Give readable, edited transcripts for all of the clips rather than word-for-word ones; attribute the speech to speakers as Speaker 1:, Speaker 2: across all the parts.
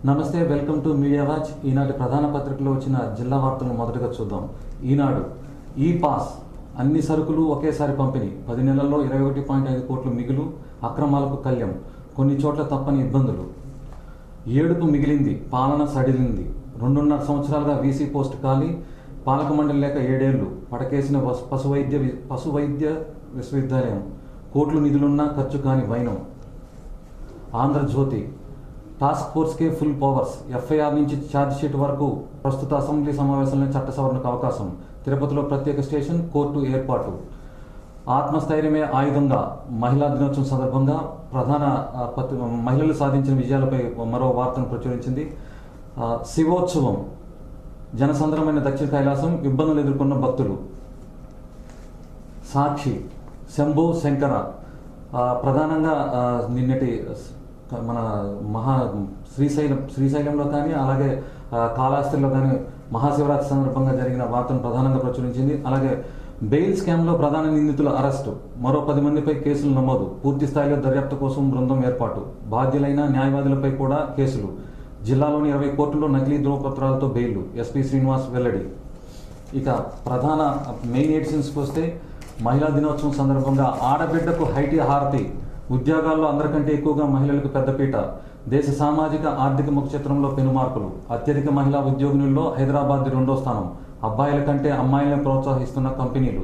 Speaker 1: నమస్తే, welcome to media watch. ఈనాటి ప్రధాన పత్రికలో వచ్చిన జిల్లా వార్తలను మొదటగా చూద్దాం. ఈనాడు ఈ పాస్ అన్ని సరుకులు ఒకేసారి పంపిణీ, 10 నెలల్లో 21.5 కోట్లు మిగులు, అక్రమాలకు కళ్యం, కొన్ని చోట్ల తప్పని ఇబ్బందులు, ఏడుపు మిగిలింది, పాలన సడిలింది, 2.5 సంవత్సరాలుగా వీసీ పోస్ట్ ఖాళీ, పాలక మండలి లేక 7 ఏళ్లు, పడకేసిన పశువైద్య విశ్వవిద్యాలయం, కోట్లు నిధులున్నా ఖర్చు కాని వైనం. ఆంధ్రజ్యోతి టాస్క్ ఫోర్స్కే ఫుల్ పవర్స్, ఎఫ్ఐఆర్ నుంచి ఛార్జ్ షీట్ వరకు ప్రస్తుత అసెంబ్లీ సమావేశంలో చట్ట సవరణకు అవకాశం, తిరుపతిలో ప్రత్యేక స్టేషన్, కోర్టు ఏర్పాటు. ఆత్మస్థైర్యమే ఆయుధంగా మహిళా దినోత్సవం సందర్భంగా మహిళలు సాధించిన విజయాలపై మరో వార్తను ప్రచురించింది. శివోత్సవం, జనసంద్రమైన దక్షిణ కైలాసం, ఇబ్బందులు ఎదుర్కొన్న భక్తులు. సాక్షి శంభో శంకర, ప్రధానంగా నిన్నటి మన శ్రీశైలంలో కానీ అలాగే కాళహస్తిలో కానీ మహాశివరాత్రి సందర్భంగా జరిగిన వార్తను ప్రధానంగా ప్రచురించింది. అలాగే బెయిల్ స్కామ్లో ప్రధాన నిందితుల అరెస్టు, మరో 10 మందిపై కేసులు నమోదు, పూర్తి స్థాయిలో దర్యాప్తు కోసం బృందం ఏర్పాటు, బాధ్యులైన న్యాయవాదులపై కూడా కేసులు, జిల్లాలోని 20 కోర్టుల్లో నకిలీ ధృవపత్రాలతో బెయిల్, ఎస్పీ శ్రీనివాస్ వెల్లడి. ఇక ప్రధాన మెయిన్ ఎడిషన్స్కి వస్తే, మహిళా దినోత్సవం సందర్భంగా ఆడబిడ్డకు హైటీ హారతి, ఉద్యోగాల్లో అందరికంటే ఎక్కువగా మహిళలకు పెద్దపీట, దేశ సామాజిక ఆర్థిక ముఖచిత్రంలో పెనుమార్పులు, అత్యధిక మహిళా ఉద్యోగినుల్లో హైదరాబాద్ 2వ స్థానం, అబ్బాయిల కంటే అమ్మాయిలను ప్రోత్సహిస్తున్న కంపెనీలు,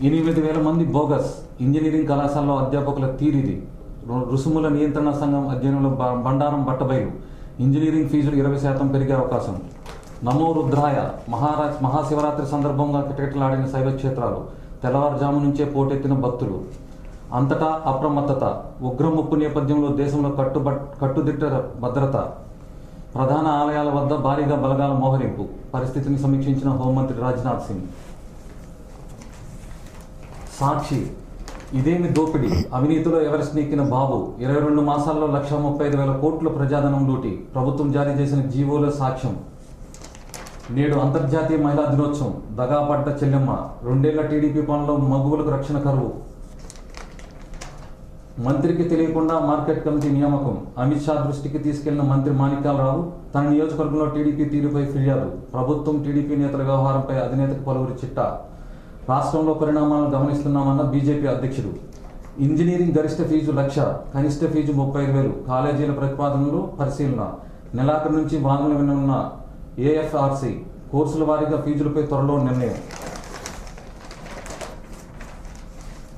Speaker 1: 8,000 మంది బోగస్, ఇంజనీరింగ్ కళాశాలలో అధ్యాపకుల తీరిది, రుసుముల నియంత్రణ సంఘం అధ్యయనంలో బండారం బట్టబయలు, ఇంజనీరింగ్ ఫీజులు 20% పెరిగే అవకాశం. నమో రుద్రాయ, మహాశివరాత్రి సందర్భంగా కిటకిటలాడిన శైవ క్షేత్రాలు, తెల్లవారుజాము నుంచే పోటెత్తిన భక్తులు, అంతటా అప్రమత్తత, ఉగ్రముప్పు నేపథ్యంలో దేశంలో కట్టుదిట్ట భద్రత, ప్రధాన ఆలయాల వద్ద భారీగా బలగాల మోహరింపు, పరిస్థితిని సమీక్షించిన హోంమంత్రి రాజ్నాథ్ సింగ్. సాక్షి ఇదేమి దోపిడీ, అవినీతిలో ఎవరెస్ట్ నెక్కిన బాబు, 22 మాసాల్లో 1,35,000 కోట్ల ప్రజాధనం లూటి, ప్రభుత్వం జారీ చేసిన జీవోల సాక్ష్యం. నేడు అంతర్జాతీయ మహిళా దినోత్సవం, దగాపడ్డ చెల్లెమ్మ, 2 ఏళ్ల టీడీపీ పాలనలో మగువులకు రక్షణ కరువు, మంత్రికి తెలియకుండా మార్కెట్ కమిటీ నియామకం, అమిత్ షా దృష్టికి తీసుకెళ్లిన మంత్రి మాణిక్యాలరావు, తన నియోజకవర్గంలో టీడీపీ తీరుపై ఫిర్యాదు, ప్రభుత్వం టీడీపీ నేతల వ్యవహారంపై అధినేతకు పలువురి చిట్టా, రాష్ట్రంలో పరిణామాలను గమనిస్తున్నామన్న బీజేపీ అధ్యక్షుడు. ఇంజనీరింగ్ గరిష్ట ఫీజు 1,00,000, కనిష్ట ఫీజు 35,000, కాలేజీల ప్రతిపాదనలు పరిశీలన, నెలాఖరు నుంచి వాదనలు విననున్న ఏఎఫ్ఆర్సీ, కోర్సుల వారీగా ఫీజులపై త్వరలో నిర్ణయం.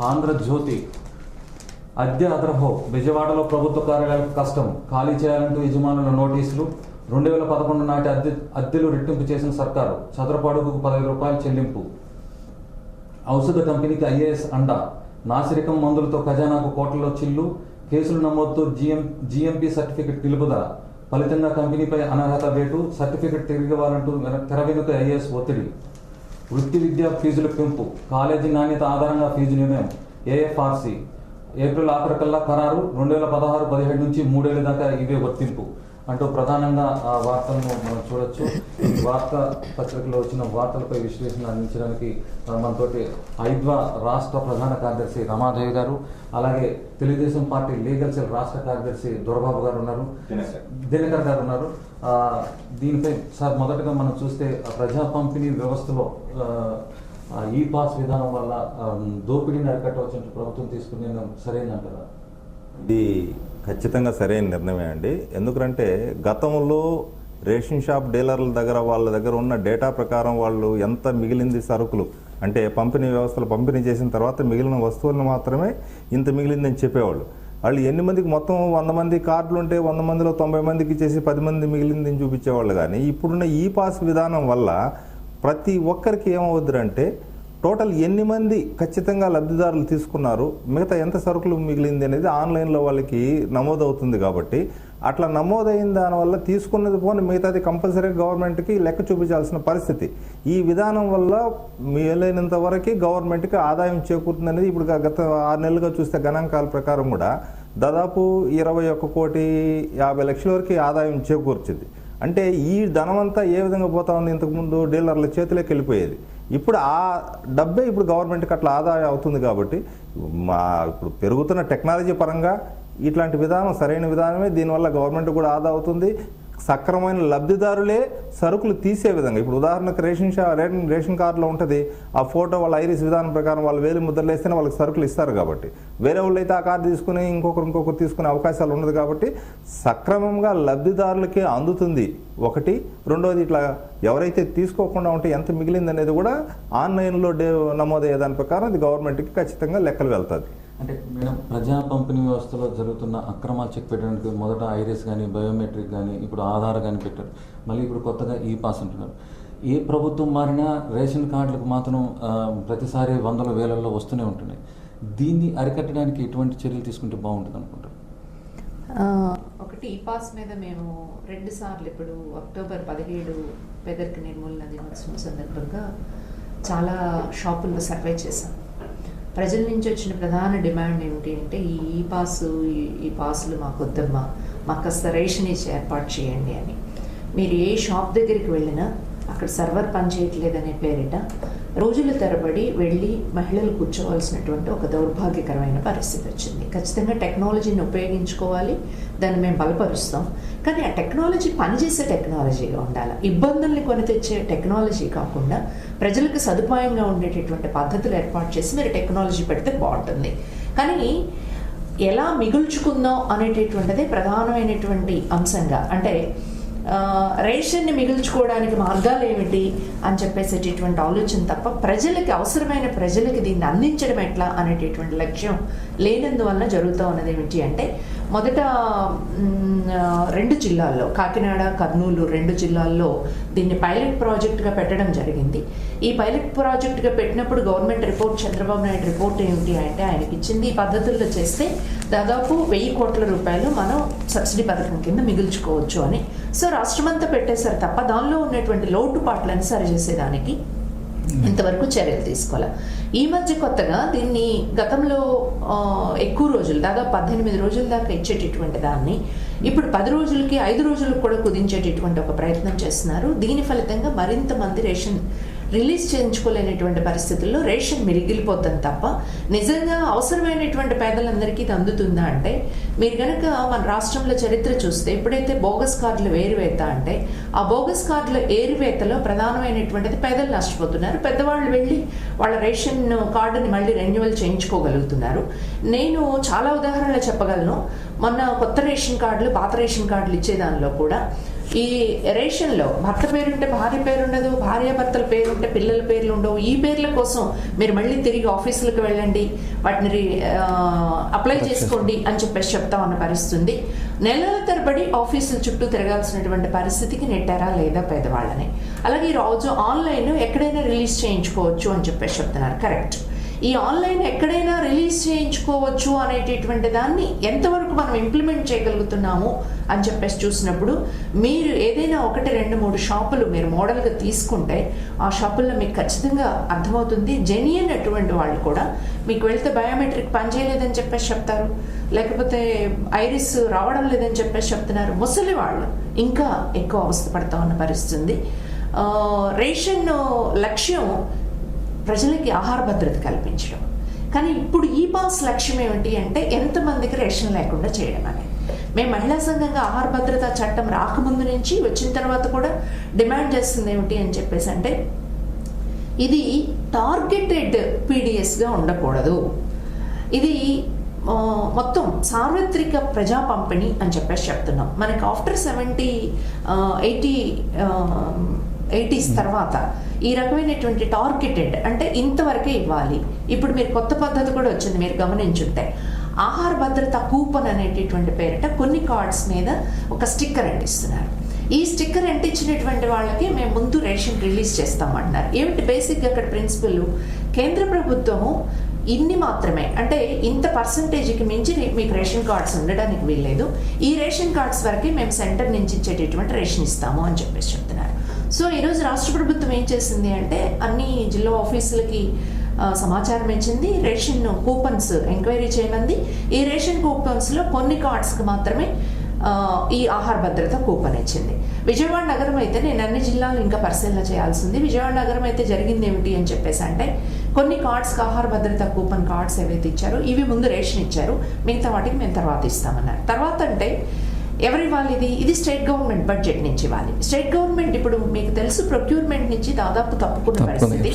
Speaker 1: ఆంధ్రజ్యోతి అద్దె అదరహో, బెజవాడలో ప్రభుత్వ కార్యాలయాలకు కష్టం, ఖాళీ చేయాలంటూ యజమానుల నోటీసులు, 2011 నాటి అద్దెలు రెట్టింపు చేసిన సర్కారు, చదరపు అడుగుకు 15 రూపాయలు చెల్లింపు. ఔషధ కంపెనీకి ఐఏఎస్ అండ, నాసిరకం మందులతో ఖజానాకు కోట్లలో చిల్లు, కేసులు నమోదుతో జీఎంపీ సర్టిఫికెట్ నిలుపుదల, ఫలితంగా కంపెనీపై అనర్హత వేటు, సర్టిఫికెట్ తిరిగివ్వాలంటూ తెర వెనుక ఐఏఎస్ ఒత్తిడి. వృత్తి విద్యా ఫీజుల పెంపు, కాలేజీ నాణ్యత ఆధారంగా ఫీజు నిర్ణయం, ఏఎఫ్ఆర్సీ, ఏప్రిల్ ఆఖరికల్లా ఖరారు, 2016-17 నుంచి 3 ఏళ్ల దాకా ఇవే వర్తింపు అంటూ ప్రధానంగా ఆ వార్తలను మనం చూడొచ్చు. ఈ వార్తా పత్రికలో వచ్చిన వార్తలపై విశ్లేషణ అందించడానికి మనతోటి ఐద్వా రాష్ట్ర ప్రధాన కార్యదర్శి రమాదేవి గారు, అలాగే తెలుగుదేశం పార్టీ లీగల్ సెల్ రాష్ట్ర కార్యదర్శి దొరబాబు గారు ఉన్నారు, దినకర్ గారు ఉన్నారు. దీనిపై సార్ మొదటగా మనం చూస్తే ప్రజా పంపిణీ వ్యవస్థలో ఈ పాస్ విధానం వల్ల దోపిడీని అరికట్టవచ్చంటే ప్రభుత్వం తీసుకునే నిర్ణయం సరైనదంటారా?
Speaker 2: ఇది ఖచ్చితంగా సరైన నిర్ణయమే అండి. ఎందుకంటే గతంలో రేషన్ షాప్ డీలర్ల దగ్గర వాళ్ళ దగ్గర ఉన్న డేటా ప్రకారం వాళ్ళు ఎంత మిగిలింది సరుకులు అంటే పంపిణీ వ్యవస్థలు పంపిణీ చేసిన తర్వాత మిగిలిన వస్తువులను మాత్రమే ఇంత మిగిలిందని చెప్పేవాళ్ళు. వాళ్ళు ఎన్ని మందికి మొత్తం 100 మంది కార్డులు ఉంటే 100 మందిలో 90 మందికి చేసి 10 మంది మిగిలిందని చూపించేవాళ్ళు. కానీ ఇప్పుడున్న ఈ పాస్ విధానం వల్ల ప్రతి ఒక్కరికి ఏమవుద్దంటే టోటల్ ఎన్ని మంది ఖచ్చితంగా లబ్ధిదారులు తీసుకున్నారు, మిగతా ఎంత సరుకులు మిగిలింది అనేది ఆన్లైన్లో వాళ్ళకి నమోదవుతుంది. కాబట్టి అట్లా నమోదైన దానివల్ల తీసుకున్నది పోనీ మిగతాది కంపల్సరీగా గవర్నమెంట్కి లెక్క చూపించాల్సిన పరిస్థితి. ఈ విధానం వల్ల మేలైనంత వరకు గవర్నమెంట్కి ఆదాయం చేకూరుతుంది అనేది ఇప్పుడు గత 6 నెలలుగా చూస్తే గణాంకాల ప్రకారం కూడా దాదాపు 21,50,00,000 వరకు ఆదాయం చేకూర్చింది. అంటే ఈ ధనమంతా ఏ విధంగా పోతా ఉంది, ఇంతకుముందు డీలర్ల చేతిలోకి వెళ్ళిపోయేది. ఇప్పుడు ఆ డబ్బే ఇప్పుడు గవర్నమెంట్కి అట్లా ఆదాయం అవుతుంది. కాబట్టి ఇప్పుడు పెరుగుతున్న టెక్నాలజీ పరంగా ఇట్లాంటి విధానం సరైన విధానమే. దీనివల్ల గవర్నమెంట్ కూడా ఆదా అవుతుంది, సక్రమైన లబ్ధిదారులే సరుకులు తీసే విధంగా, ఇప్పుడు ఉదాహరణకు రేషన్ కార్డులో ఉంటుంది ఆ ఫోటో వాళ్ళ ఐరిస్ విధానం ప్రకారం వాళ్ళు వేలు ముద్రలు వేస్తేనే వాళ్ళకి సరుకులు ఇస్తారు. కాబట్టి వేరే వాళ్ళు అయితే ఆ కార్డు తీసుకుని ఇంకొకరు తీసుకునే అవకాశాలు ఉండదు. కాబట్టి సక్రమంగా లబ్ధిదారులకే అందుతుంది ఒకటి. రెండోది ఇట్లా ఎవరైతే తీసుకోకుండా ఉంటే ఎంత మిగిలింది అనేది కూడా ఆన్లైన్లో నమోదయ్యే దాని ప్రకారం అది గవర్నమెంట్కి ఖచ్చితంగా లెక్కలు వెళ్తుంది.
Speaker 1: అంటే మేడం, ప్రజా పంపిణీ వ్యవస్థలో జరుగుతున్న అక్రమాలు చెక్ పెట్టడానికి మొదట ఐరిస్ కానీ, బయోమెట్రిక్ కానీ, ఇప్పుడు ఆధార్ కానీ పెట్టారు. మళ్ళీ ఇప్పుడు కొత్తగా ఈ పాస్ అంటున్నారు. ఏ ప్రభుత్వం మారినా రేషన్ కార్డులకు మాత్రం ప్రతిసారి వందల వేలల్లో వస్తూనే ఉంటున్నాయి. దీన్ని అరికట్టడానికి ఎటువంటి చర్యలు తీసుకుంటే బాగుంటుంది అనుకుంటారు?
Speaker 3: ఒకటి, ఈ పాస్ మీద మేము 2 సార్లు ఇప్పుడు అక్టోబర్ 17 పేదరిక నిర్మూలన దినోత్సవం సందర్భంగా చాలా షాపుల్లో సర్వే చేశాం. ప్రజల నుంచి వచ్చిన ప్రధాన డిమాండ్ ఏమిటి అంటే ఈ పాసులు మాకు వద్దమ్మా, మాకు కాస్త రేషన్ ఇచ్చి ఏర్పాటు చేయండి అని. మీరు ఏ షాప్ దగ్గరికి వెళ్ళినా అక్కడ సర్వర్ పనిచేయట్లేదనే పేరిట రోజుల తరబడి వెళ్ళి మహిళలు కూర్చోవలసినటువంటి ఒక దౌర్భాగ్యకరమైన పరిస్థితి వచ్చింది. ఖచ్చితంగా టెక్నాలజీని ఉపయోగించుకోవాలి, దాన్ని మేము బలపరుస్తాం. కానీ ఆ టెక్నాలజీ పనిచేసే టెక్నాలజీగా ఉండాలి. ఇబ్బందుల్ని కొని తెచ్చే టెక్నాలజీ కాకుండా ప్రజలకు సదుపాయంగా ఉండేటటువంటి పద్ధతులు ఏర్పాటు చేసి మీరు టెక్నాలజీ పెడితే బాగుంటుంది. కానీ ఎలా మిగుల్చుకుందాం అనేటటువంటిదే ప్రధానమైనటువంటి అంశంగా, అంటే రేషన్ని మిగుల్చుకోవడానికి మార్గాలు ఏమిటి అని చెప్పేసేటటువంటి ఆలోచన తప్ప ప్రజలకి అవసరమైన ప్రజలకి దీన్ని అందించడం ఎట్లా అనేటటువంటి లక్ష్యం లేనందువల్ల జరుగుతూ ఉన్నది ఏమిటి అంటే, మొదట 2 జిల్లాల్లో కాకినాడ, కర్నూలు 2 జిల్లాల్లో దీన్ని పైలట్ ప్రాజెక్టుగా పెట్టడం జరిగింది. ఈ పైలట్ ప్రాజెక్టుగా పెట్టినప్పుడు government report, Chandrababu Naidu report ఏమిటి అంటే ఆయనకి ఇచ్చింది ఈ పద్ధతుల్లో చేస్తే దాదాపు 1000 కోట్ల రూపాయలు మనం సబ్సిడీ పథకం కింద మిగుల్చుకోవచ్చు అని. సో రాష్ట్రమంతా పెట్టేశారు తప్ప దానిలో ఉన్నటువంటి లోటుపాట్లను సరిచేసేదానికి ఇంతవరకు చర్యలు తీసుకోవాలి. ఈ మధ్య కొత్తగా దీన్ని గతంలో ఎక్కువ రోజులు, దాదాపు 18 రోజుల దాకా ఇచ్చేటటువంటి దాన్ని ఇప్పుడు 10 రోజులకి 5 రోజులకు కూడా కుదించేటటువంటి ఒక ప్రయత్నం చేస్తున్నారు. దీని ఫలితంగా మరింత మంది రేషన్ రిలీజ్ చేయించుకోలేనటువంటి పరిస్థితుల్లో రేషన్ మిగిలిపోతుంది తప్ప నిజంగా అవసరమైనటువంటి పేదలందరికీ ఇది అందుతుందా అంటే, మీరు కనుక మన రాష్ట్రంలో చరిత్ర చూస్తే ఎప్పుడైతే బోగస్ కార్డులు ఏరివేత అంటే ఆ బోగస్ కార్డుల ఏరివేతలో ప్రధానమైనటువంటిది పేదలు నష్టపోతున్నారు. పెద్దవాళ్ళు వెళ్ళి వాళ్ళ రేషన్ కార్డుని మళ్ళీ రెన్యువల్ చేయించుకోగలుగుతున్నారు. నేను చాలా ఉదాహరణలు చెప్పగలను. మొన్న కొత్త రేషన్ కార్డులు, పాత రేషన్ కార్డులు ఇచ్చేదానిలో కూడా ఈ రేషన్లో భర్త పేరుంటే భార్య పేరు ఉండదు, భార్యాభర్తల పేరుంటే పిల్లల పేర్లు ఉండవు. ఈ పేర్ల కోసం మీరు మళ్ళీ తిరిగి ఆఫీసులకు వెళ్ళండి, వాటిని అప్లై చేసుకోండి అని చెప్పేసి చెప్తా ఉన్న పరిస్థితి. నెలల తరబడి ఆఫీసుల చుట్టూ తిరగాల్సినటువంటి పరిస్థితికి నెట్టారా లేదా పేదవాళ్ళని. అలాగే ఈరోజు ఆన్లైన్ ఎక్కడైనా రిలీజ్ చేయించుకోవచ్చు అని చెప్పేసి చెప్తున్నారు. కరెక్ట్. ఈ ఆన్లైన్ ఎక్కడైనా రిలీజ్ చేయించుకోవచ్చు అనేటటువంటి దాన్ని ఎంతవరకు మనం ఇంప్లిమెంట్ చేయగలుగుతున్నాము అని చెప్పేసి చూసినప్పుడు, మీరు ఏదైనా 1, 2, 3 షాపులు మీరు మోడల్గా తీసుకుంటే ఆ షాపుల్లో మీకు ఖచ్చితంగా అర్థమవుతుంది. జెన్యూన్ అటువంటి వాళ్ళు కూడా మీకు వెళ్తే బయోమెట్రిక్ పనిచేయలేదని చెప్పేసి చెప్తారు, లేకపోతే ఐరిస్ రావడం లేదని చెప్పేసి చెప్తున్నారు. ముసలి వాళ్ళు ఇంకా ఎక్కువ అవస్థ పడతా ఉన్న పరిస్థితి. రేషన్ లక్ష్యం ప్రజలకి ఆహార భద్రత కల్పించడం. కానీ ఇప్పుడు ఈ పాస్ లక్ష్యం ఏమిటి అంటే ఎంతమందికి రేషన్ లేకుండా చేయడం అనేది. మేము మహిళా సంఘంగా ఆహార భద్రత చట్టం రాకముందు నుంచి వచ్చిన తర్వాత కూడా డిమాండ్ చేస్తుంది ఏమిటి అని చెప్పేసి అంటే, ఇది టార్గెటెడ్ పీడిఎస్గా ఉండకూడదు, ఇది మొత్తం సార్వత్రిక ప్రజా పంపిణీ అని చెప్పేసి చెప్తున్నాం. మనకి ఆఫ్టర్ 80s తర్వాత ఈ రకమైనటువంటి టార్గెటెడ్ అంటే ఇంతవరకే ఇవ్వాలి. ఇప్పుడు మీరు కొత్త పద్ధతి కూడా వచ్చింది, మీరు గమనించుంటే ఆహార భద్రత కూపన్ అనేటటువంటి పేరిట కొన్ని కార్డ్స్ మీద ఒక స్టిక్కర్ అంటిస్తున్నారు. ఈ స్టిక్కర్ అంటించినటువంటి వాళ్ళకి మేము ముందు రేషన్ రిలీజ్ చేస్తామంటున్నారు. ఏమిటి బేసిక్గా అక్కడ ప్రిన్సిపల్, కేంద్ర ప్రభుత్వము ఇన్ని మాత్రమే అంటే ఇంత పర్సంటేజ్కి మించి మీకు రేషన్ కార్డ్స్ ఉండడానికి వీల్లేదు, ఈ రేషన్ కార్డ్స్ వరకే మేము సెంటర్ నుంచి ఇచ్చేటటువంటి రేషన్ ఇస్తాము అని చెప్పేసి చెప్తున్నారు. సో ఈరోజు రాష్ట్ర ప్రభుత్వం ఏం చేసింది అంటే అన్ని జిల్లా ఆఫీసులకి సమాచారం ఇచ్చింది, రేషన్ కూపన్స్ ఎంక్వైరీ చేయమంది. ఈ రేషన్ కూపన్స్లో కొన్ని కార్డ్స్కి మాత్రమే ఈ ఆహార భద్రత కూపన్ ఇచ్చింది. విజయవాడ నగరం అయితే, నేను అన్ని జిల్లాలు ఇంకా పరిశీలన చేయాల్సింది, విజయవాడ నగరం అయితే జరిగింది ఏమిటి అని చెప్పేసి అంటే కొన్ని కార్డ్స్కి ఆహార భద్రత కూపన్ కార్డ్స్ ఏవైతే ఇచ్చారో ఇవి ముందు రేషన్ ఇచ్చారు, మిగతా వాటికి మేము తర్వాత ఇస్తామన్నారు. తర్వాత అంటే ఎవరు ఇవ్వాలి? ఇది స్టేట్ గవర్నమెంట్ బడ్జెట్ నుంచి ఇవ్వాలి. స్టేట్ గవర్నమెంట్ ఇప్పుడు మీకు తెలుసు ప్రొక్యూర్మెంట్ నుంచి దాదాపు తప్పుకున్న పరిస్థితి.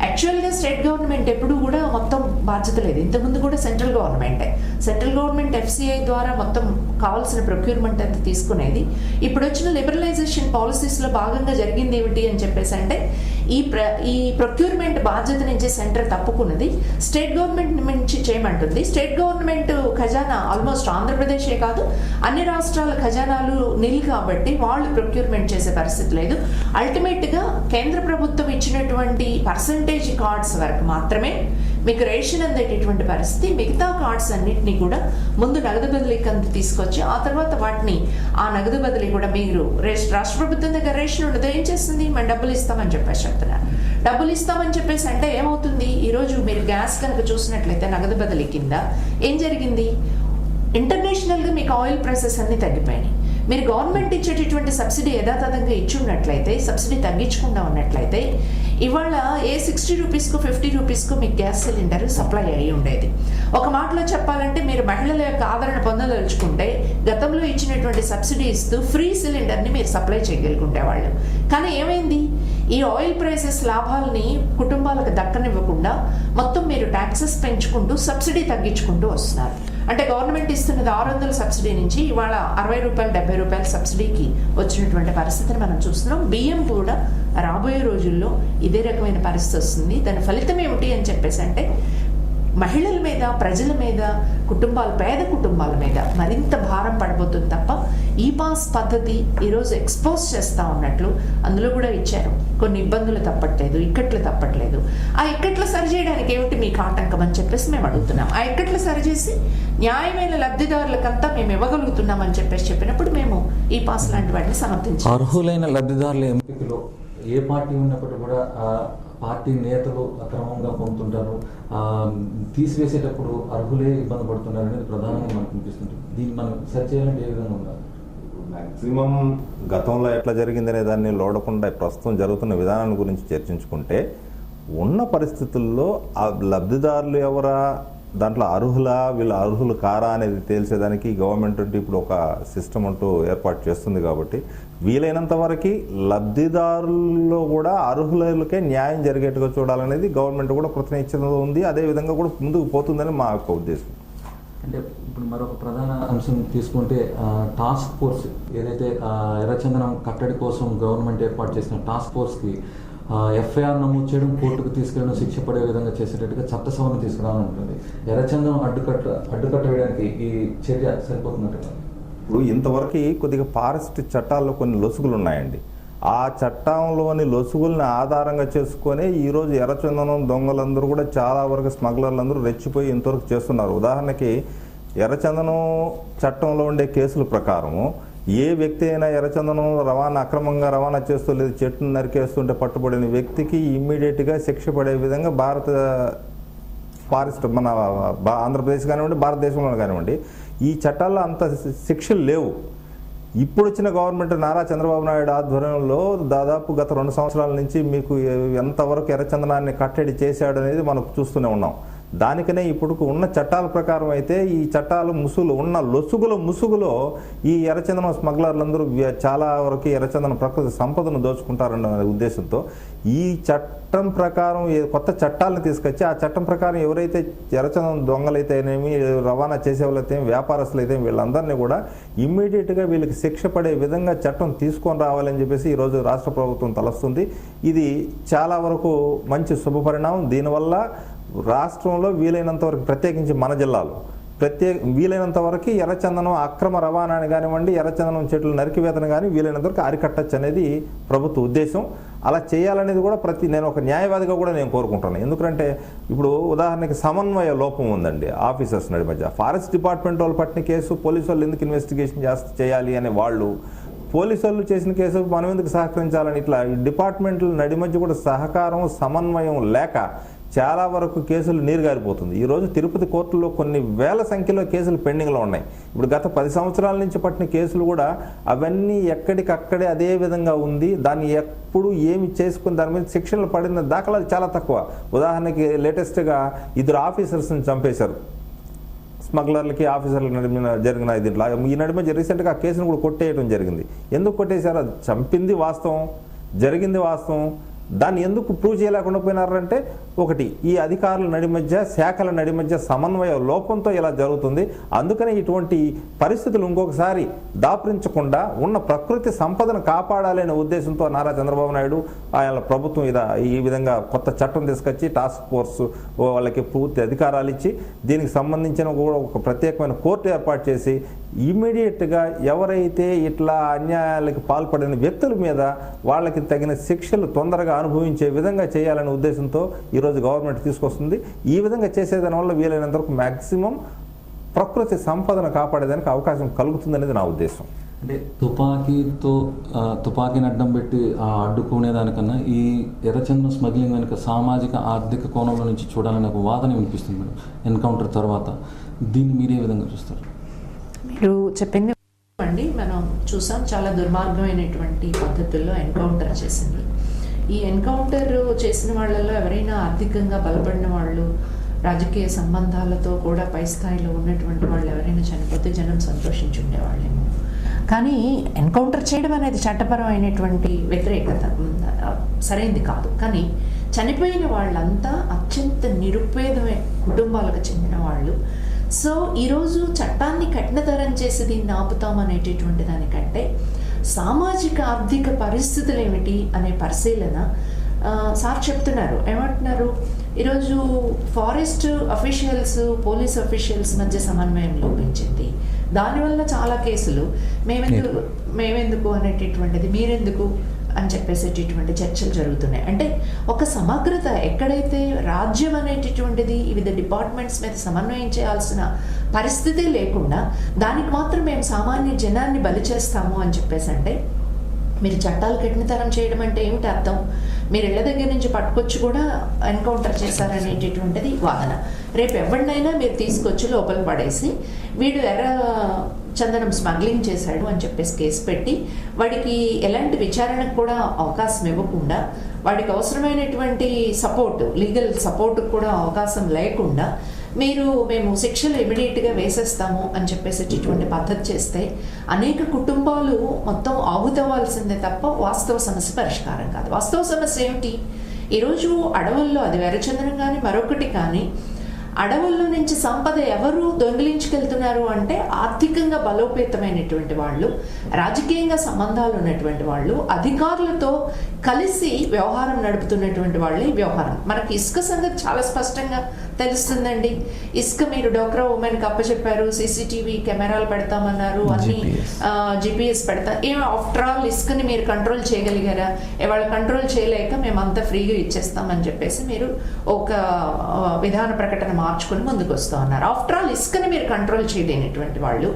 Speaker 3: యాక్చువల్గా స్టేట్ గవర్నమెంట్ ఎప్పుడు కూడా మొత్తం బాధ్యత లేదు. ఇంతకుముందు కూడా సెంట్రల్ గవర్నమెంట్ FCI ద్వారా మొత్తం కావాల్సిన ప్రొక్యూర్మెంట్ అంతా తీసుకునేది. ఇప్పుడు వచ్చిన లిబరలైజేషన్ పాలసీస్లో భాగంగా జరిగింది ఏమిటి అని చెప్పేసి అంటే ఈ ప్రొక్యూర్మెంట్ బాధ్యత నుంచి సెంటర్ తప్పుకున్నది, స్టేట్ గవర్నమెంట్ నుంచి చేయమంటుంది. స్టేట్ గవర్నమెంట్ ఖజానా ఆల్మోస్ట్ ఆంధ్రప్రదేశే కాదు అన్ని రాష్ట్రాల ఖజానాలు నిల్ కాబట్టి వాళ్ళు ప్రొక్యూర్మెంట్ చేసే పరిస్థితి లేదు. అల్టిమేట్గా కేంద్ర ప్రభుత్వం ఇచ్చినటువంటి పర్సంటేజ్ కార్డ్స్ వరకు మాత్రమే మీకు రేషన్ అందేటటువంటి పరిస్థితి. మిగతా కార్డ్స్ అన్నింటినీ కూడా ముందు నగదు బదిలీకి అంత తీసుకొచ్చి ఆ తర్వాత వాటిని ఆ నగదు బదిలీ కూడా మీరు రాష్ట్ర ప్రభుత్వం దగ్గర రేషన్ ఉండదు, ఏం చేస్తుంది? మనం డబ్బులు ఇస్తామని చెప్పేసి చెప్తున్నారు. డబ్బులు ఇస్తామని చెప్పేసి అంటే ఏమవుతుంది? ఈరోజు మీరు గ్యాస్ కనుక చూసినట్లయితే నగదు బదిలీ కింద ఏం జరిగింది? ఇంటర్నేషనల్గా మీకు ఆయిల్ ప్రైసెస్ అన్నీ తగ్గిపోయినాయి. మీరు గవర్నమెంట్ ఇచ్చేటటువంటి సబ్సిడీ యథాతథంగా ఇచ్చి ఉన్నట్లయితే, సబ్సిడీ తగ్గించకుండా ఉన్నట్లయితే ఇవాళ ఏ 60 రూపీస్కు 50 రూపీస్కు మీకు గ్యాస్ సిలిండర్ సప్లై అయ్యి ఉండేది. ఒక మాటలో చెప్పాలంటే మీరు మహిళల యొక్క ఆదరణ పొందదలుచుకుంటే గతంలో ఇచ్చినటువంటి సబ్సిడీ ఇస్తూ ఫ్రీ సిలిండర్ని మీరు సప్లై చేయగలుగుండేవాళ్ళు. కానీ ఏమైంది? ఈ ఆయిల్ ప్రైసెస్ లాభాలని కుటుంబాలకు దక్కనివ్వకుండా మొత్తం మీరు ట్యాక్సెస్ పెంచుకుంటూ సబ్సిడీ తగ్గించుకుంటూ వస్తున్నారు. అంటే గవర్నమెంట్ ఇస్తున్నది 600 సబ్సిడీ నుంచి ఇవాళ 60 రూపాయలు 70 రూపాయల సబ్సిడీకి వచ్చినటువంటి పరిస్థితిని మనం చూస్తున్నాం. బియ్యం కూడా రాబోయే రోజుల్లో ఇదే రకమైన పరిస్థితి వస్తుంది. దాని ఫలితం ఏమిటి అని చెప్పేసి అంటే మహిళల మీద, ప్రజల మీద, పేద కుటుంబాల మీద మరింత భారం పడిపోతుంది తప్ప ఈ పాస్ పద్ధతి ఈరోజు ఎక్స్పోజ్ చేస్తూ ఉన్నట్లు అందులో కూడా ఇచ్చారు. కొన్ని ఇబ్బందులు తప్పట్లేదు, ఇక్కట్లు తప్పట్లేదు. ఆ ఇక్కట్లు సరిచేయడానికి ఏమిటి మీకు ఆటంకం అని చెప్పేసి మేము అడుగుతున్నాం. ఆ ఇక్కట్లు సరిచేసి న్యాయమైన లబ్ధిదారులకంతా మేము ఇవ్వగలుగుతున్నాం అని చెప్పేసి చెప్పినప్పుడు మేము ఈ పాస్ లాంటి వాటిని సమర్థించాం.
Speaker 1: అర్హులైన లబ్ధిదారుల ఎంపికలో ఏ పార్టీ ఉన్నప్పటికీ కూడా పార్టీ నేతలు అక్రమంగా పొందుతుంటారు, తీసివేసేటప్పుడు అర్హులే ఇబ్బంది పడుతున్నారు అనేది ప్రధానంగా మనకు అనిపిస్తుంది. దీన్ని మనం సెర్చ్ చేయాలంటే ఏ విధంగా ఉండాలి?
Speaker 2: మ్యాక్సిమం గతంలో ఎట్లా జరిగిందనే దాన్ని లోడకుండా ప్రస్తుతం జరుగుతున్న విధానాన్ని గురించి చర్చించుకుంటే ఉన్న పరిస్థితుల్లో ఆ లబ్ధిదారులు ఎవరా, దాంట్లో అర్హులా, వీళ్ళు అర్హులు కారా అనేది తేల్చేదానికి గవర్నమెంట్ ఇప్పుడు ఒక సిస్టమ్ అంటూ ఏర్పాటు చేస్తుంది. కాబట్టి వీలైనంత వరకు లబ్ధిదారుల్లో కూడా అర్హులకే న్యాయం జరిగేట్టుగా చూడాలనేది గవర్నమెంట్ కూడా కృతనిశ్చయంగా ఉంది. అదేవిధంగా కూడా ముందుకు పోతుందని మా యొక్క ఉద్దేశం.
Speaker 1: అంటే ఇప్పుడు మరొక ప్రధాన అంశం తీసుకుంటే టాస్క్ ఫోర్స్ ఏదైతే ఎర్రచందనం కట్టడి కోసం గవర్నమెంట్ ఏర్పాటు చేసిన టాస్క్ ఫోర్స్కి FIR నమోదు చేయడం, కోర్టుకు తీసుకెళ్ళడం, శిక్ష పడే విధంగా చేసేటట్టుగా చట్టసభను తీసుకురావాలని ఉంటుంది. ఎర్రచందనం అడ్డుకట్ట వేయడానికి ఈ చర్య సరిపోతున్నట్టుగా.
Speaker 2: ఇప్పుడు ఇంతవరకు కొద్దిగా ఫారెస్ట్ చట్టాల్లో కొన్ని లొసుగులు ఉన్నాయండి. ఆ చట్టంలోని లొసుగుల్ని ఆధారంగా చేసుకొని ఈరోజు ఎర్రచందనం దొంగలందరూ కూడా చాలా వరకు స్మగ్లర్లందరూ రెచ్చిపోయి ఇంతవరకు చేస్తున్నారు. ఉదాహరణకి ఎర్రచందనం చట్టంలో ఉండే కేసుల ప్రకారము ఏ వ్యక్తి అయినా ఎర్రచందనం అక్రమంగా రవాణా చేస్తూ లేదు చెట్టును నరికేస్తుంటే పట్టుబడిన వ్యక్తికి ఇమ్మీడియట్గా శిక్ష పడే విధంగా భారత ఫారెస్ట్ మన ఆంధ్రప్రదేశ్ కానివ్వండి, భారతదేశంలో కానివ్వండి ఈ చట్టాల్లో అంత శిక్షలు లేవు. ఇప్పుడు వచ్చిన గవర్నమెంట్ నారా చంద్రబాబు నాయుడు ఆధ్వర్యంలో దాదాపు గత 2 సంవత్సరాల నుంచి మీకు ఎంతవరకు ఎర్రచందనాన్ని కట్టడి చేశాడు అనేది మనం చూస్తూనే ఉన్నాం. దానికనే ఇప్పుడు ఉన్న చట్టాల ప్రకారం అయితే ఈ చట్టాల లొసుగుల ముసుగులో ఈ ఎర్రచందనం స్మగ్లర్లందరూ చాలా వరకు ఎర్రచందనం ప్రకృతి సంపదను దోచుకుంటారన్న ఉద్దేశంతో ఈ చట్టం ప్రకారం కొత్త చట్టాలను తీసుకొచ్చి ఆ చట్టం ప్రకారం ఎవరైతే ఎర్రచందనం దొంగలైతేనేమి, రవాణా చేసే వాళ్ళైతే, వ్యాపారస్తులు అయితే వీళ్ళందరినీ కూడా ఇమ్మీడియట్గా వీళ్ళకి శిక్ష పడే విధంగా చట్టం తీసుకొని రావాలని చెప్పేసి ఈరోజు రాష్ట్ర ప్రభుత్వం తలస్తుంది. ఇది చాలా వరకు మంచి శుభపరిణామం. దీనివల్ల రాష్ట్రంలో వీలైనంత వరకు, ప్రత్యేకించి మన జిల్లాలో వీలైనంత వరకు ఎర్రచందనం అక్రమ రవాణాని కానివ్వండి, ఎర్రచందనం చెట్లు నరికివేతను కానీ వీలైనంత వరకు అరికట్టచ్చు అనేది ప్రభుత్వ ఉద్దేశం. అలా చేయాలనేది కూడా నేను ఒక న్యాయవాదిగా కూడా నేను కోరుకుంటున్నాను. ఎందుకంటే ఇప్పుడు ఉదాహరణకి సమన్వయ లోపం ఉందండి ఆఫీసర్స్ నడి మధ్య. ఫారెస్ట్ డిపార్ట్మెంట్ వాళ్ళు పట్టిన కేసు పోలీసు వాళ్ళు ఎందుకు ఇన్వెస్టిగేషన్ చేయాలి అనే వాళ్ళు, పోలీసు వాళ్ళు చేసిన కేసు మనం ఎందుకు సహకరించాలని, ఇట్లా డిపార్ట్మెంట్ల నడి మధ్య కూడా సహకారం, సమన్వయం లేక చాలా వరకు కేసులు నీరుగారిపోతుంది. ఈరోజు తిరుపతి కోర్టులో కొన్ని వేల సంఖ్యలో కేసులు పెండింగ్లో ఉన్నాయి. ఇప్పుడు గత 10 సంవత్సరాల నుంచి పట్టిన కేసులు కూడా అవన్నీ ఎక్కడికక్కడే అదే విధంగా ఉంది. దాన్ని ఎప్పుడు ఏమి చేసుకుని దాని మీద శిక్షణలు పడిన దాఖలాలు చాలా తక్కువ. ఉదాహరణకి లేటెస్ట్గా 2 ఆఫీసర్స్ని చంపేశారు స్మగ్లర్లకి ఆఫీసర్లకి నడిమిన జరిగిన దీంట్లో ఈ నడిమ రీసెంట్గా ఆ కేసును కూడా కొట్టేయడం జరిగింది. ఎందుకు కొట్టేశారు? అది చంపింది వాస్తవం, జరిగింది వాస్తవం, దాన్ని ఎందుకు ప్రూవ్ చేయలేకుండా పోయినారంటే ఒకటి ఈ అధికారుల నడి మధ్య శాఖల నడి మధ్య సమన్వయ లోపంతో ఇలా జరుగుతుంది. అందుకనే ఇటువంటి పరిస్థితులు ఇంకొకసారి దాపురించకుండా ఉన్న ప్రకృతి సంపదను కాపాడాలనే ఉద్దేశంతో నారా చంద్రబాబు నాయుడు ఆయన ప్రభుత్వం ఈ విధంగా కొత్త చట్టం తీసుకొచ్చి టాస్క్ ఫోర్స్ వాళ్ళకి పూర్తి అధికారాలు ఇచ్చి దీనికి సంబంధించిన కూడా ఒక ప్రత్యేకమైన కోర్టు ఏర్పాటు చేసి ఇమీడియట్గా ఎవరైతే ఇట్లా అన్యాయాలకు పాల్పడిన వ్యక్తుల మీద వాళ్ళకి తగిన శిక్షలు తొందరగా అనుభవించే విధంగా చేయాలనే ఉద్దేశంతో ఈరోజు గవర్నమెంట్ తీసుకొస్తుంది. ఈ విధంగా చేసేదాని వల్ల వీలైనంత వరకు మ్యాక్సిమం ప్రకృతి సంపదను కాపాడేదానికి అవకాశం కలుగుతుందనేది నా ఉద్దేశం.
Speaker 1: అంటే తుపాకీని అడ్డం పెట్టి అడ్డుకునే దానికన్నా ఈ ఎర్రచందనం స్మగ్లింగ్ వెనుక సామాజిక ఆర్థిక కోణంలో నుంచి చూడాలనే ఒక వాదన వినిపిస్తుంది మేడం ఎన్కౌంటర్ తర్వాత. దీన్ని మీరే విధంగా చూస్తారు?
Speaker 3: మీరు చెప్పింది అండి, మనం చూసాం చాలా దుర్మార్గమైనటువంటి పద్ధతుల్లో ఎన్కౌంటర్ చేసింది. ఈ ఎన్కౌంటర్ చేసిన వాళ్ళలో ఎవరైనా ఆర్థికంగా బలపడిన వాళ్ళు, రాజకీయ సంబంధాలతో కూడా పై స్థాయిలో ఉన్నటువంటి వాళ్ళు ఎవరైనా చనిపోతే జనం సంతోషించి ఉండేవాళ్ళేమో. కానీ ఎన్కౌంటర్ చేయడం అనేది చట్టపరమైనటువంటి వ్యతిరేకత, సరైనది కాదు. కానీ చనిపోయిన వాళ్ళంతా అత్యంత నిరుపేదమైన కుటుంబాలకు చెందిన వాళ్ళు. సో ఈరోజు చట్టాన్ని కఠినతరం చేసి దీన్ని ఆపుతామనేటటువంటి దానికంటే సామాజిక ఆర్థిక పరిస్థితులు ఏమిటి అనే పరిశీలన సార్ చెప్తున్నారు. ఏమంటున్నారు? ఈరోజు ఫారెస్ట్ అఫీషియల్స్, పోలీస్ అఫీషియల్స్ మధ్య సమన్వయం లోపించింది. దానివల్ల చాలా కేసులు మేమెందుకు అనేటటువంటిది మీరెందుకు అని చెప్పేసేటటువంటి చర్చలు జరుగుతున్నాయి. అంటే ఒక సమగ్రత ఎక్కడైతే రాజ్యం అనేటటువంటిది వివిధ డిపార్ట్మెంట్స్ మీద సమన్వయం చేయాల్సిన పరిస్థితి లేకుండా దానికి మాత్రం మేము సామాన్య జనాన్ని బలి చేస్తాము అని చెప్పేసి అంటే మీరు చట్టాలు కఠినతరం చేయడం అంటే ఏమిటి అర్థం? మీరు ఇళ్ళ దగ్గర నుంచి పట్టుకొచ్చి కూడా ఎన్కౌంటర్ చేశారనేటటువంటిది వాదన. రేపు ఎవరినైనా మీరు తీసుకొచ్చి లోపల పడేసి వీడు ఎర్ర చందనం స్మగ్లింగ్ చేశాడు అని చెప్పేసి కేసు పెట్టి వాడికి ఎలాంటి విచారణకు కూడా అవకాశం ఇవ్వకుండా, వాడికి అవసరమైనటువంటి సపోర్టు, లీగల్ సపోర్టు కూడా అవకాశం లేకుండా మేము శిక్షలు ఇమీడియట్గా వేసేస్తాము అని చెప్పేసి ఇటువంటి పద్ధతి చేస్తే అనేక కుటుంబాలు మొత్తం ఆహుతవ్వాల్సిందే తప్ప వాస్తవ సమస్య పరిష్కారం కాదు. వాస్తవ సమస్య ఏమిటి? ఈరోజు అడవుల్లో అది ఎర్రచందనం కానీ మరొకటి కానీ అడవుల్లో నుంచి సంపద ఎవరు దొంగిలించుకెళ్తున్నారు అంటే ఆర్థికంగా బలోపేతమైనటువంటి వాళ్ళు, రాజకీయంగా సంబంధాలు ఉన్నటువంటి వాళ్ళు, అధికారులతో కలిసి వ్యవహారం నడుపుతున్నటువంటి వాళ్ళే వ్యవహారం. మనకి ఇసుక సంగతి చాలా స్పష్టంగా తెలుస్తుందండి. ఇసుక మీరు డోక్రా ఉమెన్కి అప్పచెప్పారు, సీసీటీవీ కెమెరాలు పెడతామన్నారు, అన్ని జిపిఎస్ పెడతా. ఆఫ్టర్ ఆల్ ఇసుకని మీరు కంట్రోల్ చేయగలిగారా? ఇవాళ కంట్రోల్ చేయలేక మేము అంతా ఫ్రీగా ఇచ్చేస్తామని చెప్పేసి మీరు ఒక విధాన ప్రకటన మార్చుకుని ముందుకు వస్తూ ఉన్నారు. ఆఫ్టర్ ఆల్ ఇసుకని మీరు కంట్రోల్ చేయలేనటువంటి వాళ్ళు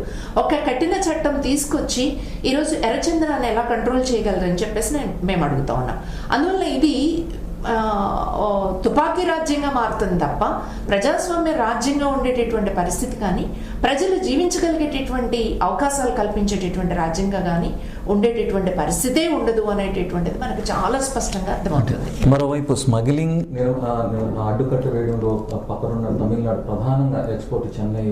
Speaker 3: ఒక కఠిన చట్టం తీసుకొచ్చి ఈరోజు ఎర్రచందనాన్ని ఎలా కంట్రోల్ చేయగలరని చెప్పేసి మేము అడుగుతా ఉన్నాం. అందువల్ల ఇది తుపాకీ రాజ్యంగా మారుతుంది తప్ప ప్రజాస్వామ్య రాజ్యంగా ఉండేటటువంటి పరిస్థితి కానీ, ప్రజలు జీవించగలిగేటటువంటి అవకాశాలు కల్పించేటటువంటి రాజ్యంగా కానీ ఉండేటటువంటి పరిస్థితే ఉండదు అనేటటువంటిది మనకు చాలా స్పష్టంగా అర్థమవుతుంది.
Speaker 1: మరోవైపు స్మగ్లింగ్ అడ్డుకట్ట వేయడంలో పక్కనున్న తమిళనాడు ప్రధానంగా ఎక్స్పోర్ట్ చెన్నై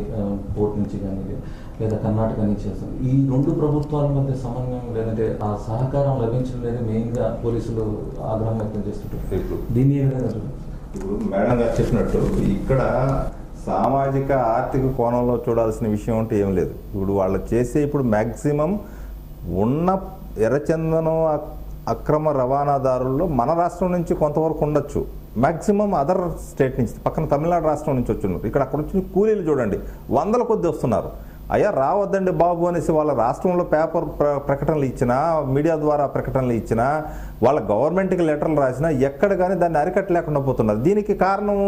Speaker 1: పోర్ట్ నుంచి కానీ లేదా కర్ణాటక నుంచి చేస్తుంది. ఈ రెండు ప్రభుత్వాల మధ్య సమన్వయం లేదంటే ఆ సహకారం లభించడం లేదు మెయిన్గా పోలీసులు ఆగ్రహం వ్యక్తం చేస్తుంటారు. దీన్ని ఏ విధంగా
Speaker 2: ఇప్పుడు మేడం గారు చెప్పినట్టు ఇక్కడ సామాజిక ఆర్థిక కోణంలో చూడాల్సిన విషయం అంటే ఏం లేదు. ఇప్పుడు వాళ్ళు ఇప్పుడు మ్యాక్సిమం ఉన్న ఎర్రచందనం అక్రమ రవాణాదారుల్లో మన రాష్ట్రం నుంచి కొంతవరకు ఉండొచ్చు, మ్యాక్సిమం అదర్ స్టేట్ నుంచి పక్కన తమిళనాడు రాష్ట్రం నుంచి వచ్చున్నారు. ఇక్కడ అక్కడ వచ్చిన కూలీలు చూడండి వందల కొద్ది వస్తున్నారు. అయ్యా రావద్దండి బాబు అనేసి వాళ్ళ రాష్ట్రంలో పేపర్ ప్రకటనలు ఇచ్చినా, మీడియా ద్వారా ప్రకటనలు ఇచ్చినా, వాళ్ళ గవర్నమెంట్కి లెటర్లు రాసినా ఎక్కడ కానీ దాన్ని అరికట్టలేకుండా పోతున్నారు. దీనికి కారణము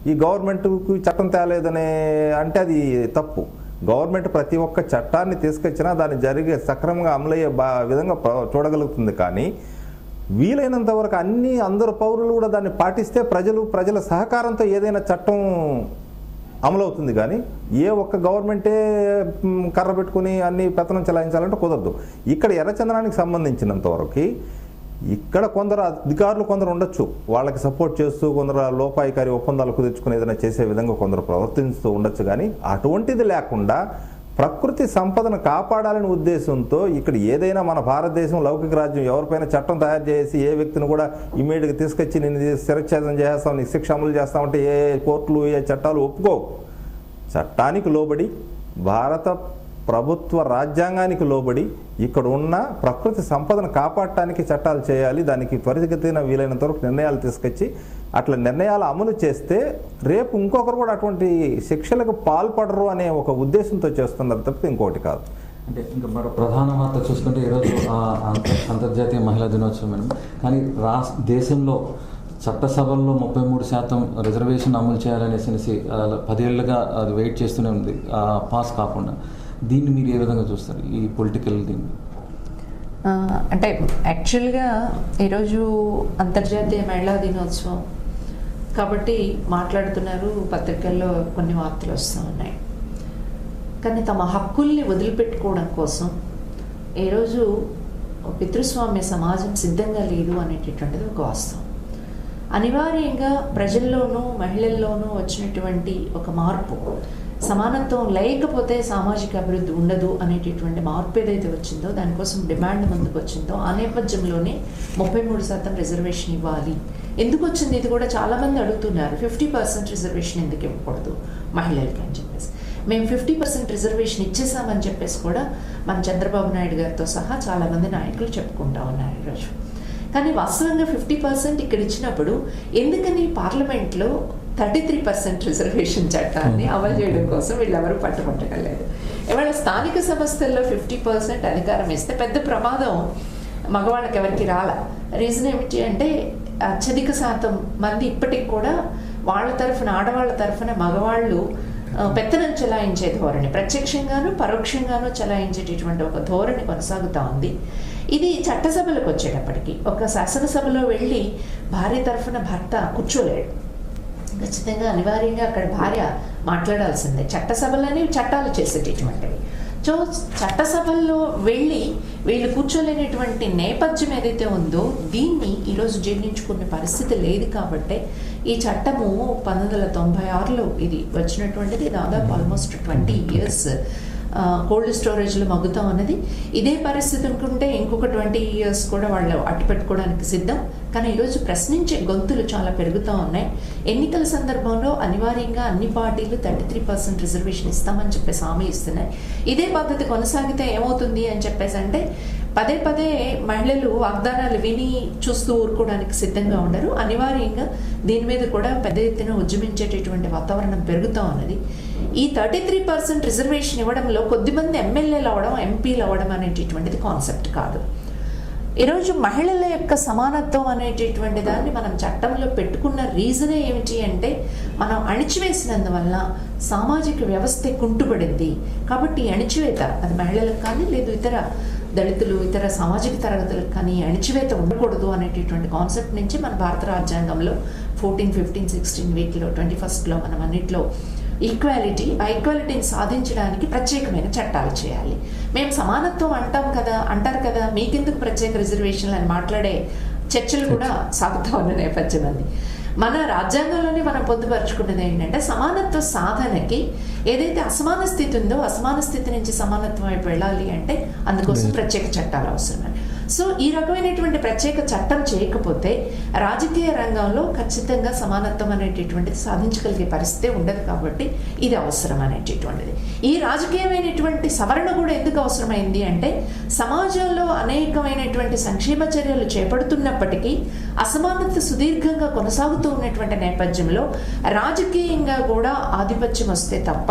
Speaker 2: ఈ గవర్నమెంట్కి చట్టం తేలేదనే అంటే అది తప్పు. గవర్నమెంట్ ప్రతి ఒక్క చట్టాన్ని తీసుకొచ్చినా దాన్ని జరిగే సక్రమంగా అమలయ్యే విధంగా చూడగలుగుతుంది. కానీ వీలైనంత వరకు అందరు పౌరులు కూడా దాన్ని పాటిస్తే ప్రజల సహకారంతో ఏదైనా చట్టం అమలవుతుంది. కానీ ఏ ఒక్క గవర్నమెంటే కర్ర పెట్టుకుని అన్ని పెత్తనం చెలాయించాలంటే కుదరదు. ఇక్కడ ఎర్రచందనానికి సంబంధించినంత వరకు ఇక్కడ కొందరు అధికారులు కొందరు ఉండొచ్చు, వాళ్ళకి సపోర్ట్ చేస్తూ కొందరు లోపాయికారి ఒప్పందాలు కుదుర్చుకుని ఏదైనా చేసే విధంగా కొందరు ప్రవర్తిస్తూ ఉండొచ్చు. కానీ అటువంటిది లేకుండా ప్రకృతి సంపదను కాపాడాలనే ఉద్దేశంతో ఇక్కడ ఏదైనా మన భారతదేశం లౌకిక రాజ్యం, ఎవరిపైన చట్టం తయారు చేసి ఏ వ్యక్తిని కూడా ఇమీడియట్గా తీసుకొచ్చి నేను శిరచ్ఛేదం చేస్తాం, నీకు శిక్ష అమలు చేస్తామంటే ఏ కోర్టులు ఏ చట్టాలు ఒప్పుకోవు. చట్టానికి లోబడి భారత ప్రభుత్వ రాజ్యాంగానికి లోబడి ఇక్కడ ఉన్న ప్రకృతి సంపదను కాపాడటానికి చట్టాలు చేయాలి. దానికి త్వరితగతిన వీలైనంత వరకు నిర్ణయాలు తీసుకొచ్చి అట్లా నిర్ణయాలు అమలు చేస్తే రేపు ఇంకొకరు కూడా అటువంటి శిక్షలకు పాల్పడరు అనే ఒక ఉద్దేశంతో చేస్తున్నారు తప్పితే ఇంకోటి కాదు.
Speaker 1: అంటే ఇంకా మరో ప్రధాన వార్త చూసుకుంటే ఈరోజు అంతర్జాతీయ మహిళా దినోత్సవం మేడం. కానీ దేశంలో చట్టసభల్లో 33% రిజర్వేషన్ అమలు చేయాలనేసి 10 ఏళ్ళుగా అది వెయిట్ చేస్తూనే ఉంది, పాస్ కాకుండా. దీన్ని మీరు ఏ విధంగా చూస్తారు, ఈ పొలిటికల్ దీన్ని?
Speaker 3: అంటే యాక్చువల్గా ఈరోజు అంతర్జాతీయ మహిళా దినోత్సవం కాబట్టి మాట్లాడుతున్నారు, పత్రికల్లో కొన్ని వార్తలు వస్తూ ఉన్నాయి. కానీ తమ హక్కుల్ని వదిలిపెట్టుకోవడం కోసం ఈరోజు పితృస్వామ్య సమాజం సిద్ధంగా లేదు అనేటటువంటిది ఒక వాస్తవం. అనివార్యంగా ప్రజల్లోనూ మహిళల్లోనూ వచ్చినటువంటి ఒక మార్పు, సమానత్వం లేకపోతే సామాజిక అభివృద్ధి ఉండదు అనేటటువంటి మార్పు ఏదైతే వచ్చిందో, దానికోసం డిమాండ్ ముందుకు వచ్చిందో, ఆ నేపథ్యంలోనే 33% రిజర్వేషన్ ఇవ్వాలి. ఎందుకు వచ్చింది ఇది కూడా చాలామంది అడుగుతున్నారు. 50% రిజర్వేషన్ ఎందుకు ఇవ్వకూడదు మహిళలకి అని చెప్పేసి. మేము 50% రిజర్వేషన్ ఇచ్చేసామని చెప్పేసి కూడా మన చంద్రబాబు నాయుడు గారితో సహా చాలామంది నాయకులు చెప్పుకుంటా ఉన్నారు ఈరోజు. కానీ వాస్తవంగా 50% ఇక్కడ ఇచ్చినప్పుడు ఎందుకని పార్లమెంట్లో 33% రిజర్వేషన్ చట్టాన్ని అమలు చేయడం కోసం వీళ్ళెవరూ పట్టుబట్టగలేదు. ఇవాళ స్థానిక సంస్థల్లో 50% అధికారం ఇస్తే పెద్ద ప్రమాదం మగవాళ్ళకి ఎవరికి రాల. రీజన్ ఏమిటి అంటే అత్యధిక శాతం మంది ఇప్పటికి కూడా వాళ్ళ తరఫున, ఆడవాళ్ళ తరఫున మగవాళ్ళు పెత్తనం చెలాయించే ధోరణి, ప్రత్యక్షంగాను పరోక్షంగాను చెలాయించేటటువంటి ఒక ధోరణి కొనసాగుతూ ఉంది. ఇది చట్టసభలకు వచ్చేటప్పటికి ఒక శాసనసభలో వెళ్ళి భార్య తరఫున భర్త కూర్చోలేడు. ఖచ్చితంగా అనివార్యంగా అక్కడ భార్య మాట్లాడాల్సిందే. చట్టసభలోనే చట్టాలు చేసేటటువంటివి. సో చట్టసభల్లో వెళ్ళి వీళ్ళు కూర్చోలేనటువంటి నేపథ్యం ఏదైతే ఉందో దీన్ని ఈరోజు జీర్ణించుకునే పరిస్థితి లేదు. కాబట్టి ఈ చట్టము 1996లో ఇది వచ్చినటువంటిది. దాదాపు ఆల్మోస్ట్ 20 years కోల్డ్ స్టోరేజ్లో మగ్గుతాం అన్నది. ఇదే పరిస్థితి అనుకుంటే ఇంకొక 20 years కూడా వాళ్ళు అట్టు పెట్టుకోవడానికి సిద్ధం. కానీ ఈరోజు ప్రశ్నించే గొంతులు చాలా పెరుగుతూ ఉన్నాయి. ఎన్నికల సందర్భంలో అనివార్యంగా అన్ని పార్టీలు 33% రిజర్వేషన్ ఇస్తామని చెప్పేసి హామీ ఇస్తున్నాయి. ఇదే పద్ధతి కొనసాగితే ఏమవుతుంది అని చెప్పేసి అంటే పదే పదే మహిళలు వాగ్దానాలు విని చూస్తూ ఊరుకోవడానికి సిద్ధంగా ఉండరు. అనివార్యంగా దీని మీద కూడా పెద్ద ఎత్తున ఉద్యమించేటటువంటి వాతావరణం పెరుగుతూ ఉన్నది. ఈ 33% రిజర్వేషన్ ఇవ్వడంలో కొద్దిమంది ఎమ్మెల్యేలు అవ్వడం, ఎంపీలు అవ్వడం అనేటటువంటిది కాన్సెప్ట్ కాదు. ఈరోజు మహిళల యొక్క సమానత్వం అనేటటువంటి దాన్ని మనం చట్టంలో పెట్టుకున్న రీజనే ఏమిటి అంటే మనం అణిచివేసినందువల్ల సామాజిక వ్యవస్థ కుంటుపడింది. కాబట్టి అణిచివేత అది మహిళలకు కానీ లేదు ఇతర దళితులు ఇతర సామాజిక తరగతులకు కానీ అణిచివేత ఉండకూడదు అనేటటువంటి కాన్సెప్ట్ నుంచి మన భారత రాజ్యాంగంలో 14, 15, 16 వీటిలో 21st మనం అన్నింటిలో ఈక్వాలిటీ, ఆ ఈక్వాలిటీని సాధించడానికి ప్రత్యేకమైన చట్టాలు చేయాలి. మేము సమానత్వం అంటారు కదా మీకెందుకు ప్రత్యేక రిజర్వేషన్లు అని మాట్లాడే చర్చలు కూడా సాగుతూ ఉన్న నేపథ్యం అంది. మన రాజ్యాంగంలోనే మనం పొందుపరుచుకున్నది ఏంటంటే సమానత్వ సాధనకి ఏదైతే అసమాన స్థితి ఉందో అసమాన స్థితి నుంచి సమానత్వం వైపు వెళ్ళాలి అంటే అందుకోసం ప్రత్యేక చట్టాలు అవసరం. సో ఈ రకమైనటువంటి ప్రత్యేక చట్టం చేయకపోతే రాజకీయ రంగంలో ఖచ్చితంగా సమానత్వం అనేటటువంటిది సాధించగలిగే పరిస్థితి ఉండదు. కాబట్టి ఇది అవసరం అనేటటువంటిది. ఈ రాజకీయమైనటువంటి సవరణ కూడా ఎందుకు అవసరమైంది అంటే సమాజంలో అనేకమైనటువంటి సంక్షేమ చర్యలు చేపడుతున్నప్పటికీ అసమానత సుదీర్ఘంగా కొనసాగుతూ ఉన్నటువంటి నేపథ్యంలో రాజకీయంగా కూడా ఆధిపత్యం వస్తే తప్ప,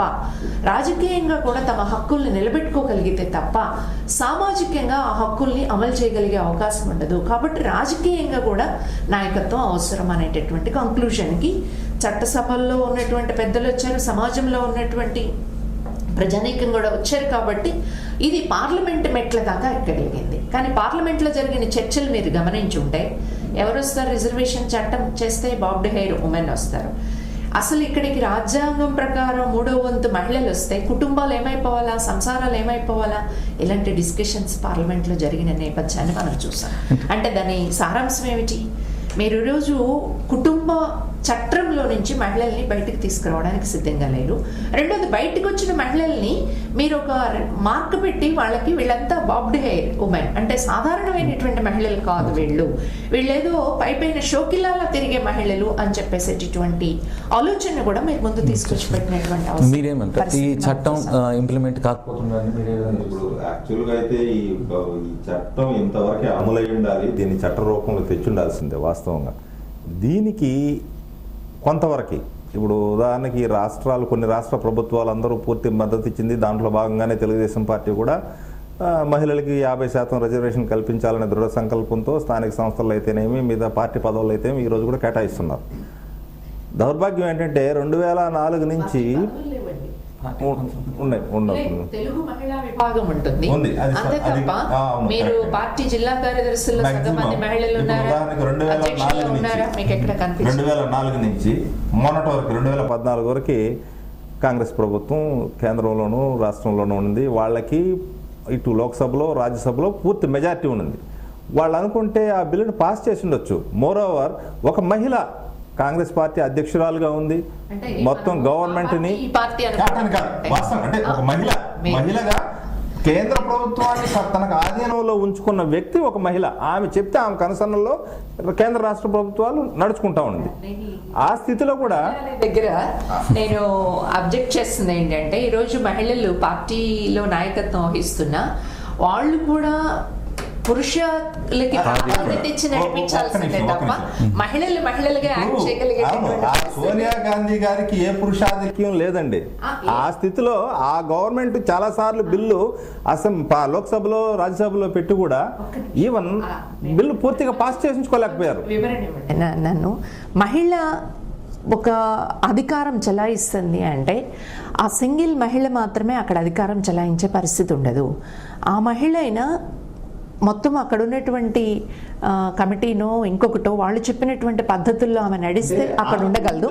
Speaker 3: రాజకీయంగా కూడా తమ హక్కుల్ని నిలబెట్టుకోగలిగితే తప్ప సామాజికంగా ఆ హక్కుల్ని అమలు చేయగలిగే అవకాశం ఉండదు. కాబట్టి రాజకీయంగా కూడా నాయకత్వం అవసరం అనేటటువంటి కంక్లూజన్కి చట్టసభల్లో ఉన్నటువంటి పెద్దలు వచ్చారు, సమాజంలో ఉన్నటువంటి ప్రజానీకం కూడా వచ్చారు. కాబట్టి ఇది పార్లమెంట్ మెట్ల దాకా ఎక్కగలిగింది. కానీ పార్లమెంట్లో జరిగిన చర్చలు మీరు గమనించి ఉంటే ఎవరు వస్తారు? రిజర్వేషన్ చట్టం చేస్తే బాబ్డ్ హెయిర్ ఉమెన్ వస్తారు. అసలు ఇక్కడికి రాజ్యాంగం ప్రకారం 3వ వంతు మహిళలు వస్తే కుటుంబాలు ఏమైపోవాలా, సంసారాలు ఏమైపోవాలా, ఇలాంటి డిస్కషన్స్ పార్లమెంట్లో జరిగిన నేపథ్యాన్ని మనం చూసాం. అంటే దాని సారాంశం ఏమిటి? మీరు ఈరోజు కుటుంబ చట్టంలో నుంచి మహిళల్ని బయటకు తీసుకురావడానికి సిద్ధంగా లేరు. రెండోది, బయటకు వచ్చిన మహిళల్ని మీరు ఒక మార్క్ పెట్టి వాళ్ళకి వీళ్ళంతా బాబ్డ్ హెయిర్ ఉమెన్, అంటే సాధారణమైనటువంటి మహిళలు కాదు, వీళ్ళేదో పైపైన షోకిలాలా తిరిగే మహిళలు అని చెప్పేసేటటువంటి ఆలోచన కూడా మీరు ముందు తీసుకొచ్చి పెట్టినటువంటి అవసరం.
Speaker 1: మీరేమంటారు ఈ చట్టం ఇంప్లిమెంట్ కాకపోతుందని?
Speaker 2: ఇప్పుడు యాక్చువల్గా అయితే ఈ చట్టం ఇంతవరకు అమలై ఉండాలి, దీన్ని చట్ట రూపంలో తెచ్చుండాల్సిందే వాస్తవంగా. దీనికి కొంతవరకు ఇప్పుడు ఉదాహరణకి కొన్ని రాష్ట్ర ప్రభుత్వాలు అందరూ పూర్తి మద్దతు ఇచ్చింది. దాంట్లో భాగంగానే తెలుగుదేశం పార్టీ కూడా మహిళలకి 50% రిజర్వేషన్ కల్పించాలనే దృఢ సంకల్పంతో స్థానిక సంస్థలు అయితేనేమి, మీద పార్టీ పదవులు అయితే ఈరోజు కూడా కేటాయిస్తున్నారు. దౌర్భాగ్యం ఏంటంటే 2004 నుంచి
Speaker 3: తెలుగు మహిళా విభాగం ఉంటుంది అంతే తప్ప మీరు పార్టీ జిల్లా కార్యదర్శుల్లో సగం మంది మహిళలు ఉన్నారా, అధ్యక్షులు ఉన్నారా, మీకు ఎక్కడ కనిపిస్తుంది?
Speaker 2: 2004 నుంచి మొన్నటి వరకు 2014 వరకు కాంగ్రెస్ ప్రభుత్వం కేంద్రంలోనూ రాష్ట్రంలోనూ ఉంది. వాళ్ళకి ఇటు లోక్సభలో రాజ్యసభలో పూర్తి మెజారిటీ ఉన్నది. వాళ్ళు అనుకుంటే ఆ బిల్లును పాస్ చేసి ఉండొచ్చు. మోరోవర్ ఒక మహిళ కాంగ్రెస్ పార్టీ అధ్యక్షురాలుగా ఉంది. మొత్తం గవర్నమెంట్ ని అంటే ఒక మహిళగా కేంద్ర ప్రభుత్వాన్ని తనకు ఆధీనంలో ఉంచుకున్న వ్యక్తి ఒక మహిళ. ఆమె చెప్తే ఆమె కనుసన్నల్లో కేంద్ర రాష్ట్ర ప్రభుత్వాలు నడుచుకుంటా ఉంది. ఆ స్థితిలో కూడా
Speaker 3: దగ్గర నేను అబ్జెక్ట్ చేస్తుంది ఏంటంటే, ఈరోజు మహిళలు పార్టీలో నాయకత్వం వహిస్తున్నా వాళ్ళు కూడా పురుషులకి ప్రాధాన్యత ఇచ్చి నడిపించాల్సిందే తప్ప మహిళలు మహిళలుగా యాక్ట్ చేయగలిగేటటువంటి
Speaker 2: సోనియా గాంధీ గారికి ఏ పురుషాధిక్యం లేదండి. ఆ స్థితిలో ఆ గవర్నమెంట్ చాలా సార్లు బిల్లు లోక్సభలో రాజ్యసభలో పెట్టి కూడా ఈవెన్ బిల్లు పూర్తిగా పాస్ చేయించుకోలేకపోయారు.
Speaker 3: నన్ను మహిళ ఒక అధికారం చెలాయిస్తుంది అంటే ఆ సింగిల్ మహిళ మాత్రమే అక్కడ అధికారం చెలాయించే పరిస్థితి ఉండదు. ఆ మహిళ అయినా మొత్తం అక్కడ ఉన్నటువంటి కమిటీనో ఇంకొకటో వాళ్ళు చెప్పినటువంటి పద్ధతుల్లో ఆమె నడిస్తే అక్కడ ఉండగలదు.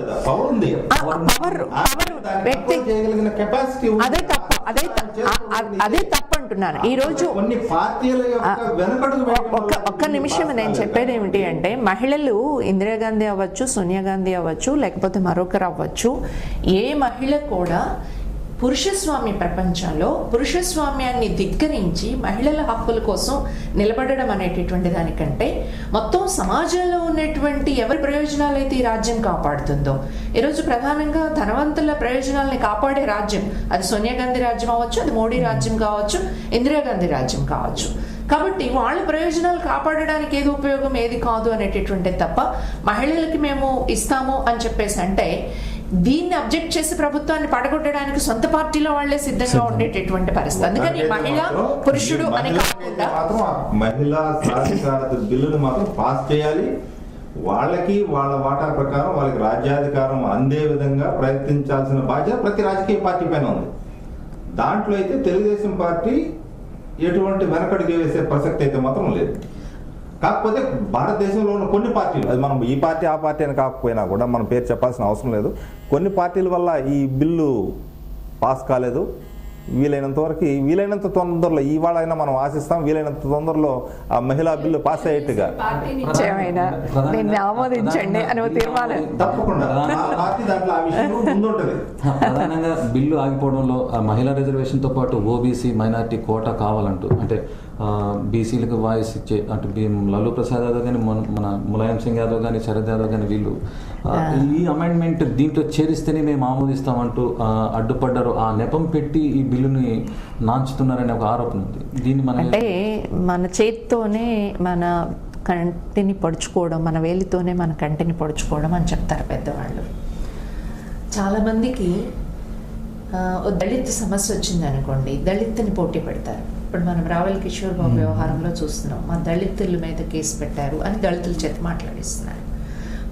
Speaker 3: అదే తప్పు అంటున్నాను. ఈరోజు ఒక్క నిమిషం నేను చెప్పేది ఏమిటి అంటే, మహిళలు ఇందిరాగాంధీ అవ్వచ్చు, సోనియా గాంధీ అవ్వచ్చు, లేకపోతే మరొకరు అవ్వచ్చు, ఏ మహిళ కూడా పురుషస్వామ్య ప్రపంచంలో పురుషస్వామ్యాన్ని ధిక్కరించి మహిళల హక్కుల కోసం నిలబడడం అనేటటువంటి దానికంటే మొత్తం సమాజంలో ఉన్నటువంటి ఎవరి ప్రయోజనాలు అయితే ఈ రాజ్యం కాపాడుతుందో, ఈరోజు ప్రధానంగా ధనవంతుల ప్రయోజనాలని కాపాడే రాజ్యం అది సోనియా గాంధీ రాజ్యం అవ్వచ్చు, అది మోడీ రాజ్యం కావచ్చు, ఇందిరాగాంధీ రాజ్యం కావచ్చు. కాబట్టి వాళ్ళ ప్రయోజనాలు కాపాడడానికి ఏది ఉపయోగం ఏది కాదు అనేటటువంటి తప్ప మహిళలకి మేము ఇస్తాము అని చెప్పేసి అంటే దీన్ని అబ్జెక్ట్ చేసి ప్రభుత్వాన్ని పడగొట్టడానికి సొంత పార్టీలో వాళ్లే సిద్ధంగా ఉండేటటువంటి పరిస్థితి. అందుకని మహిళ పురుషుడు అని కాకుండా
Speaker 2: మహిళా సాధికారత బిల్లును మాత్రం పాస్ చేయాలి. వాళ్ళకి వాళ్ళ వాటా ప్రకారం వాళ్ళకి రాజ్యాధికారం అందే విధంగా ప్రయత్నించాల్సిన బాధ్యత ప్రతి రాజకీయ పార్టీ పైన ఉంది. దాంట్లో అయితే తెలుగుదేశం పార్టీ ఎటువంటి వెనకడుగు వేసే ప్రసక్తి అయితే మాత్రం లేదు. కాకపోతే భారతదేశంలో ఉన్న కొన్ని పార్టీలు, అది మనం ఈ పార్టీ ఆ పార్టీ అని కాకపోయినా కూడా మనం పేరు చెప్పాల్సిన అవసరం లేదు, కొన్ని పార్టీల వల్ల ఈ బిల్లు పాస్ కాలేదు. వీలైనంత తొందరలో ఇవాళ అయినా మనం ఆశిస్తాం, వీలైనంత తొందరలో ఆ మహిళా బిల్లు పాస్ అయ్యేట్టుగా తప్పకుండా
Speaker 1: ప్రధానంగా బిల్లు ఆగిపోవడంలో మహిళా రిజర్వేషన్ తో పాటు ఓబీసీ మైనారిటీ కోటా కావాలంటూ, అంటే బీసీలకు వాయిస్ ఇచ్చే, అంటే లల్లూ ప్రసాద్ యాదవ్ కానీ మన ములాయం సింగ్ యాదవ్ కానీ శరద్ యాదవ్ కానీ వీళ్ళు ఈ అమెండ్మెంట్ దీంట్లో చేరిస్తేనే మేము ఆమోదిస్తామంటూ అడ్డుపడ్డారు. ఆ నెపం పెట్టి ఈ బిల్లుని నాంచుతున్నారనే ఒక ఆరోపణ ఉంది. దీన్ని
Speaker 3: మన చేతితోనే మన కంటిని పొడుచుకోవడం, మన వేలితోనే మన కంటిని పొడుచుకోవడం అని చెప్తారు పెద్దవాళ్ళు. చాలామందికి దళిత్ సమస్య వచ్చింది అనుకోండి, దళిత్ని పోటీ పెడతారు. ఇప్పుడు మనం రావెల్ కిషోర్ బాబు వ్యవహారంలో చూస్తున్నాం, మా దళితుల మీద కేసు పెట్టారు అని దళితుల చేత మాట్లాడిస్తున్నారు.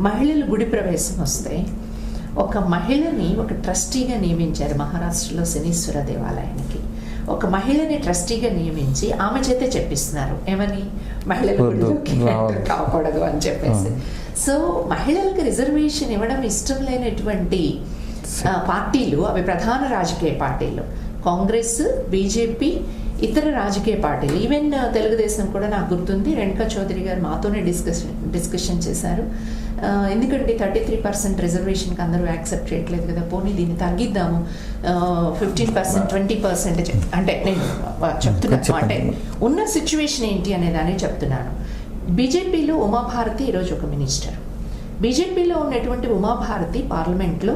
Speaker 3: మహిళలు గుడి ప్రవేశం వస్తే ఒక మహిళని ఒక ట్రస్టీగా నియమించారు మహారాష్ట్రలో శనీశ్వర దేవాలయానికి. ఒక మహిళని ట్రస్టీగా నియమించి ఆమె చేతే చెప్పిస్తున్నారు ఏమని, మహిళలు కాకూడదు అని చెప్పేసి. సో మహిళలకు రిజర్వేషన్ ఇవ్వడం ఇష్టం లేనటువంటి పార్టీలు, అవి ప్రధాన రాజకీయ పార్టీలు కాంగ్రెస్, బీజేపీ, ఇతర రాజకీయ పార్టీలు, ఈవెన్ తెలుగుదేశం కూడా నాకు గుర్తుంది, రేణుకా చౌదరి గారు మాతోనే డిస్కషన్ చేశారు. ఎందుకంటే 33% రిజర్వేషన్కి అందరూ యాక్సెప్ట్ చేయట్లేదు కదా, పోనీ దీన్ని తగ్గిద్దాము 15%, 20% అంటే నేను చెప్తున్నాను. అంటే ఉన్న సిచ్యువేషన్ ఏంటి అనేదాన్ని చెప్తున్నాను. బీజేపీలో ఉమాభారతి ఈరోజు ఒక మినిస్టర్. బీజేపీలో ఉన్నటువంటి ఉమాభారతి పార్లమెంట్లో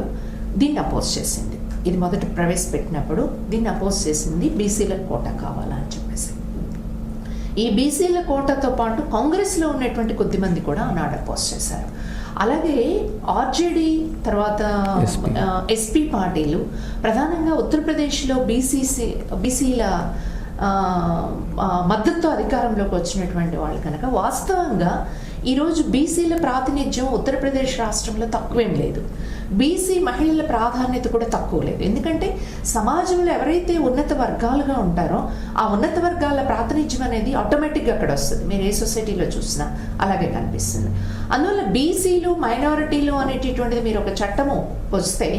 Speaker 3: దీన్ని అపోజ్ చేసింది. ఇది మొదట ప్రవేశపెట్టినప్పుడు దీన్ని అపోజ్ చేసింది, బీసీల కోటా కావాలని చెప్పేసి. ఈ బీసీల కోటాతో పాటు కాంగ్రెస్లో ఉన్నటువంటి కొద్దిమంది కూడా ఆనాడు అపోజ్ చేశారు. అలాగే ఆర్జేడీ తర్వాత ఎస్పీ పార్టీలు ప్రధానంగా ఉత్తరప్రదేశ్లో బీసీల మద్దతుతో అధికారంలోకి వచ్చినటువంటి వాళ్ళు కనుక వాస్తవంగా ఈరోజు బీసీల ప్రాతినిధ్యం ఉత్తరప్రదేశ్ రాష్ట్రంలో తక్కువేం లేదు. బీసీ మహిళల ప్రాధాన్యత కూడా తక్కువ లేదు. ఎందుకంటే సమాజంలో ఎవరైతే ఉన్నత వర్గాలుగా ఉంటారో ఆ ఉన్నత వర్గాల ప్రాతినిధ్యం అనేది ఆటోమేటిక్గా అక్కడ వస్తుంది. మీరు ఏ సొసైటీలో చూసినా అలాగే కనిపిస్తుంది. అందువల్ల బీసీలు, మైనారిటీలు అనేటటువంటిది మీరు ఒక చట్టము వస్తే,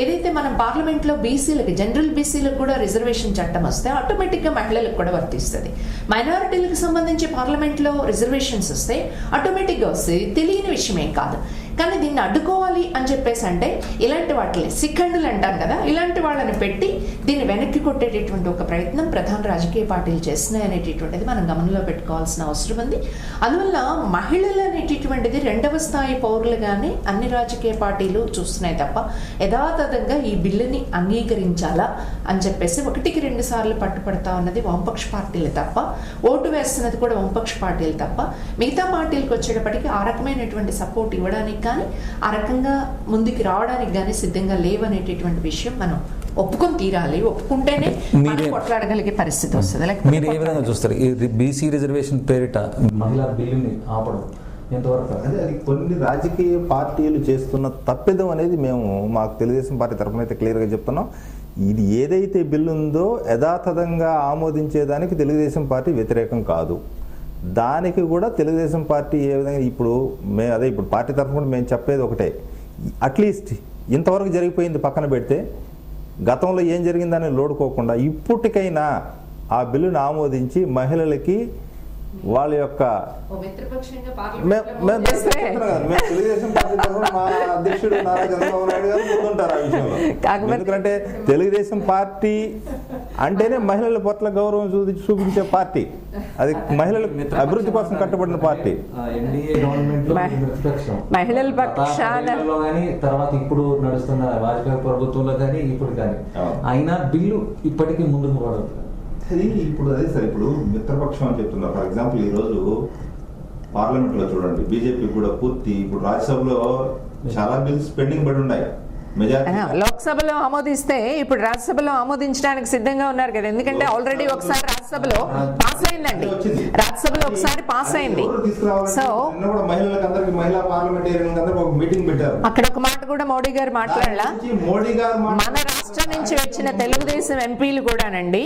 Speaker 3: ఏదైతే మనం పార్లమెంట్లో బీసీలకి, జనరల్ బీసీలకు కూడా రిజర్వేషన్ చట్టం వస్తే ఆటోమేటిక్గా మహిళలకు కూడా వర్తిస్తుంది. మైనారిటీలకు సంబంధించి పార్లమెంట్లో రిజర్వేషన్స్ వస్తే ఆటోమేటిక్గా వస్తుంది. తెలియని విషయం ఏం కాదు. కానీ దీన్ని అడ్డుకోవాలి అని చెప్పేసి అంటే ఇలాంటి వాటిని శిఖండులు అంటాం కదా, ఇలాంటి వాళ్ళని పెట్టి దీన్ని వెనక్కి కొట్టేటటువంటి ఒక ప్రయత్నం ప్రధాన రాజకీయ పార్టీలు చేస్తున్నాయి అనేటటువంటిది మనం గమనంలో పెట్టుకోవాల్సిన అవసరం ఉంది. అందువల్ల మహిళలు అనేటటువంటిది రెండవ స్థాయి పౌరులుగానే అన్ని రాజకీయ పార్టీలు చూస్తున్నాయి తప్ప యథాతథంగా ఈ బిల్లుని అంగీకరించాలా అని చెప్పేసి 1-2 సార్లు పట్టుపడతా ఉన్నది వామపక్ష పార్టీలు తప్ప, ఓటు వేస్తున్నది కూడా వామపక్ష పార్టీలు తప్ప, మిగతా పార్టీలకు వచ్చేటప్పటికి ఆ రకమైనటువంటి సపోర్ట్ ఇవ్వడానికి కానీ ఆ రకంగా ముందుకు రావడానికి కానీ సిద్ధంగా లేవనేటటువంటి విషయం మనం ఒప్పుకొని తీరాలి. ఒప్పుకుంటేనే కొట్లాడగలిగే పరిస్థితి వస్తుంది.
Speaker 1: మీరు ఏ విధంగా చూస్తారు ఈ బీసీ రిజర్వేషన్ పేరిట మహిళా బిల్లుని ఆపడం ఎంతవరకు?
Speaker 2: అదే అది కొన్ని రాజకీయ పార్టీలు చేస్తున్న తప్పిదం అనేది మేము మాకు తెలుగుదేశం పార్టీ తరఫున అయితే క్లియర్గా చెప్తున్నాం. ఇది ఏదైతే బిల్లు ఉందో యథాతథంగా ఆమోదించేదానికి తెలుగుదేశం పార్టీ వ్యతిరేకం కాదు. దానికి కూడా తెలుగుదేశం పార్టీ ఏ విధంగా ఇప్పుడు ఇప్పుడు పార్టీ తరఫున మేము చెప్పేది ఒకటే, అట్లీస్ట్ ఇంతవరకు జరిగిపోయింది పక్కన పెడితే గతంలో ఏం జరిగిందని లోడుకోకుండా ఇప్పటికైనా ఆ బిల్లును ఆమోదించి మహిళలకి వాళ్ళ యొక్క తెలుగుదేశం పార్టీ తరఫున మా అధ్యక్షుడు నారా చంద్రబాబు నాయుడు గారు ముందుంటారు ఆ విషయంలో. ఎందుకంటే తెలుగుదేశం పార్టీ అంటేనే మహిళల పట్ల గౌరవం చూపించే పార్టీ, అది మహిళల అభివృద్ధి కోసం కట్టుబడిన పార్టీ.
Speaker 3: మహిళల పక్షాన
Speaker 1: తర్వాత ఇప్పుడు నడుస్తున్న వాజ్పేయి ప్రభుత్వంలో కానీ ఇప్పుడు కానీ అయినా బిల్లు ఇప్పటికీ ముందుకు పడదు.
Speaker 2: ఇప్పుడు అదే సార్, ఇప్పుడు మిత్రపక్షం అని చెప్తున్నారు. ఫర్ ఎగ్జాంపుల్ ఈ రోజు పార్లమెంట్ లో చూడండి, బీజేపీ కూడా పూర్తి ఇప్పుడు రాజ్యసభలో చాలా బిల్స్ పెండింగ్ పడి ఉన్నాయి.
Speaker 3: లోక్సభలో ఆమోదిస్తే ఇప్పుడు రాజ్యసభలో ఆమోదించడానికి సిద్ధంగా ఉన్నారు కదా. ఎందుకంటే ఆల్రెడీ ఒకసారి రాజ్యసభలో పాస్ అయిందండి, రాజ్యసభలో ఒకసారి పాస్ అయింది. సో
Speaker 2: మీటింగ్ పెట్టారు,
Speaker 3: అక్కడ ఒక మాట కూడా మోడీ గారు మాట్లాడలా. మన రాష్ట్రం నుంచి వచ్చిన తెలుగుదేశం ఎంపీలు కూడానండి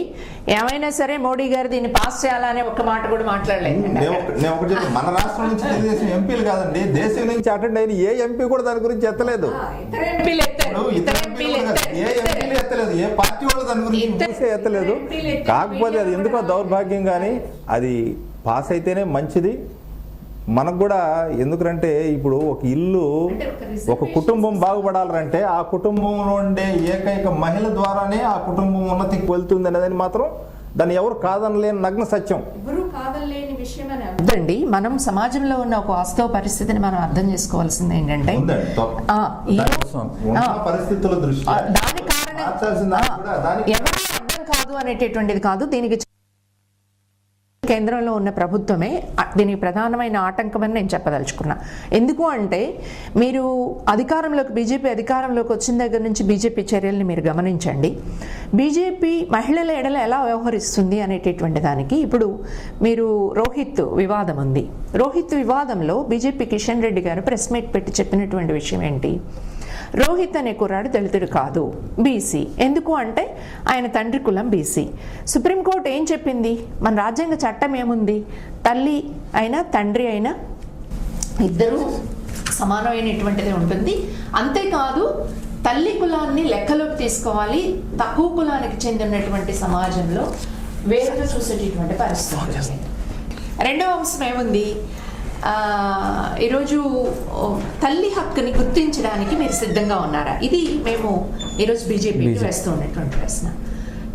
Speaker 3: ఏమైనా సరే మోడీ గారు దీన్ని పాస్ చేయాలనే ఒక మాట కూడా మాట్లాడలేదు.
Speaker 2: మన రాష్ట్రం నుంచి తెలుగుదేశం ఎంపీలు కాదండి, దేశం నుంచి అటెండ్ అయిన ఏ ఎంపీ కూడా దాని గురించి ఎత్తలేదు. ఎత్తలేదు. కాకపోతే అది ఎందుకో దౌర్భాగ్యం, కానీ అది పాస్ అయితేనే మంచిది మనకు కూడా. ఎందుకంటే ఇప్పుడు ఒక ఇల్లు, ఒక కుటుంబం బాగుపడాలంటే ఆ కుటుంబంలో ఉండే ఏకైక మహిళ ద్వారానే ఆ కుటుంబం ఉన్నతికి వెళ్తుంది అనేది మాత్రం దాన్ని ఎవరు కాదనలేని నగ్న సత్యం.
Speaker 3: అదండి మనం సమాజంలో ఉన్న ఒక వాస్తవ పరిస్థితిని మనం అర్థం చేసుకోవాల్సింది ఏంటంటే
Speaker 2: పరిస్థితుల దృష్ట్యా
Speaker 3: దాని కారణం ఎవరు అర్థం కాదు అనేటటువంటిది కాదు. దీనికి కేంద్రంలో ఉన్న ప్రభుత్వమే దీనికి ప్రధానమైన ఆటంకమని నేను చెప్పదలుచుకున్నా. ఎందుకు అంటే మీరు బీజేపీ అధికారంలోకి వచ్చిన దగ్గర నుంచి బీజేపీ చర్యల్ని మీరు గమనించండి. బీజేపీ మహిళల ఎడల ఎలా వ్యవహరిస్తుంది అనేటటువంటి దానికి ఇప్పుడు మీరు రోహిత్ వివాదం ఉంది. రోహిత్ వివాదంలో బీజేపీ కిషన్ రెడ్డి గారు ప్రెస్ మీట్ పెట్టి చెప్పినటువంటి విషయం ఏంటి? రోహిత్ అనే కుర్రాడు దళితుడు కాదు, బీసీ. ఎందుకు అంటే ఆయన తండ్రి కులం బీసీ. సుప్రీంకోర్టు ఏం చెప్పింది? మన రాజ్యాంగ చట్టం ఏముంది? తల్లి అయినా తండ్రి అయినా ఇద్దరు సమానమైనటువంటిది ఉంటుంది. అంతేకాదు తల్లి కులాన్ని లెక్కలోకి తీసుకోవాలి. తక్కువ కులానికి చెందినటువంటి సమాజంలో వేరుగా చూసేటటువంటి పరిస్థితి. రెండవ అంశం ఏముంది, ఈరోజు తల్లి హక్కుని గుర్తించడానికి మీరు సిద్ధంగా ఉన్నారా? ఇది మేము ఈరోజు బీజేపీకి వేస్తూ ఉన్నటువంటి ప్రశ్న.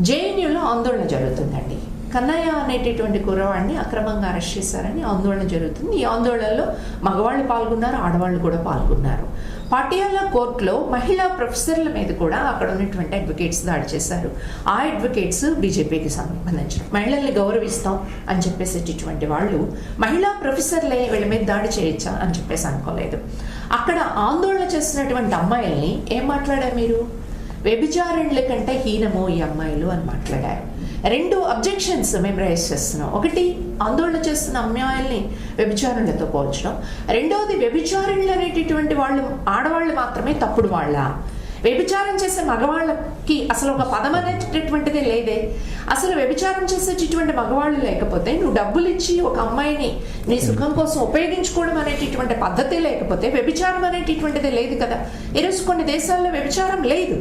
Speaker 3: జేఎన్యూలో ఆందోళన జరుగుతుందండి. కన్నయ్య అనేటటువంటి కుర్రవాడిని అక్రమంగా అరెస్ట్ చేశారని ఆందోళన జరుగుతుంది. ఈ ఆందోళనలో మగవాళ్ళు పాల్గొన్నారు, ఆడవాళ్ళు కూడా పాల్గొన్నారు. పాటియాలా కోర్టులో మహిళా ప్రొఫెసర్ల మీద కూడా అక్కడ ఉన్నటువంటి అడ్వకేట్స్ దాడి చేశారు. ఆ అడ్వకేట్స్ బీజేపీకి సంబంధించిన మహిళల్ని గౌరవిస్తాం అని చెప్పేసేటటువంటి వాళ్ళు మహిళా ప్రొఫెసర్లే వీళ్ళ మీద దాడి చేయొచ్చా అని చెప్పేసి అనుకోలేదు. అక్కడ ఆందోళన చేస్తున్నటువంటి అమ్మాయిల్ని ఏం మాట్లాడారు మీరు? వ్యభిచారుల కంటే హీనము ఈ అమ్మాయిలు అని మాట్లాడారు. 2 అబ్జెక్షన్స్ మేము రైజ్ చేస్తున్నాం. ఒకటి, ఆందోళన చేస్తున్న అమ్మాయిల్ని వ్యభిచారులతో పోల్చడం. రెండవది, వ్యభిచారులు అనేటటువంటి వాళ్ళు ఆడవాళ్ళు మాత్రమే తప్పుడు వాళ్ళ? వ్యభిచారం చేసే మగవాళ్ళకి అసలు ఒక పదం అనేటటువంటిదే లేదే. అసలు వ్యభిచారం చేసేటటువంటి మగవాళ్ళు లేకపోతే నువ్వు డబ్బులు ఇచ్చి ఒక అమ్మాయిని నీ సుఖం కోసం ఉపయోగించుకోవడం అనేటటువంటి పద్ధతి లేకపోతే వ్యభిచారం అనేటటువంటిదే లేదు కదా. ఈరోజు కొన్ని దేశాల్లో వ్యభిచారం లేదు.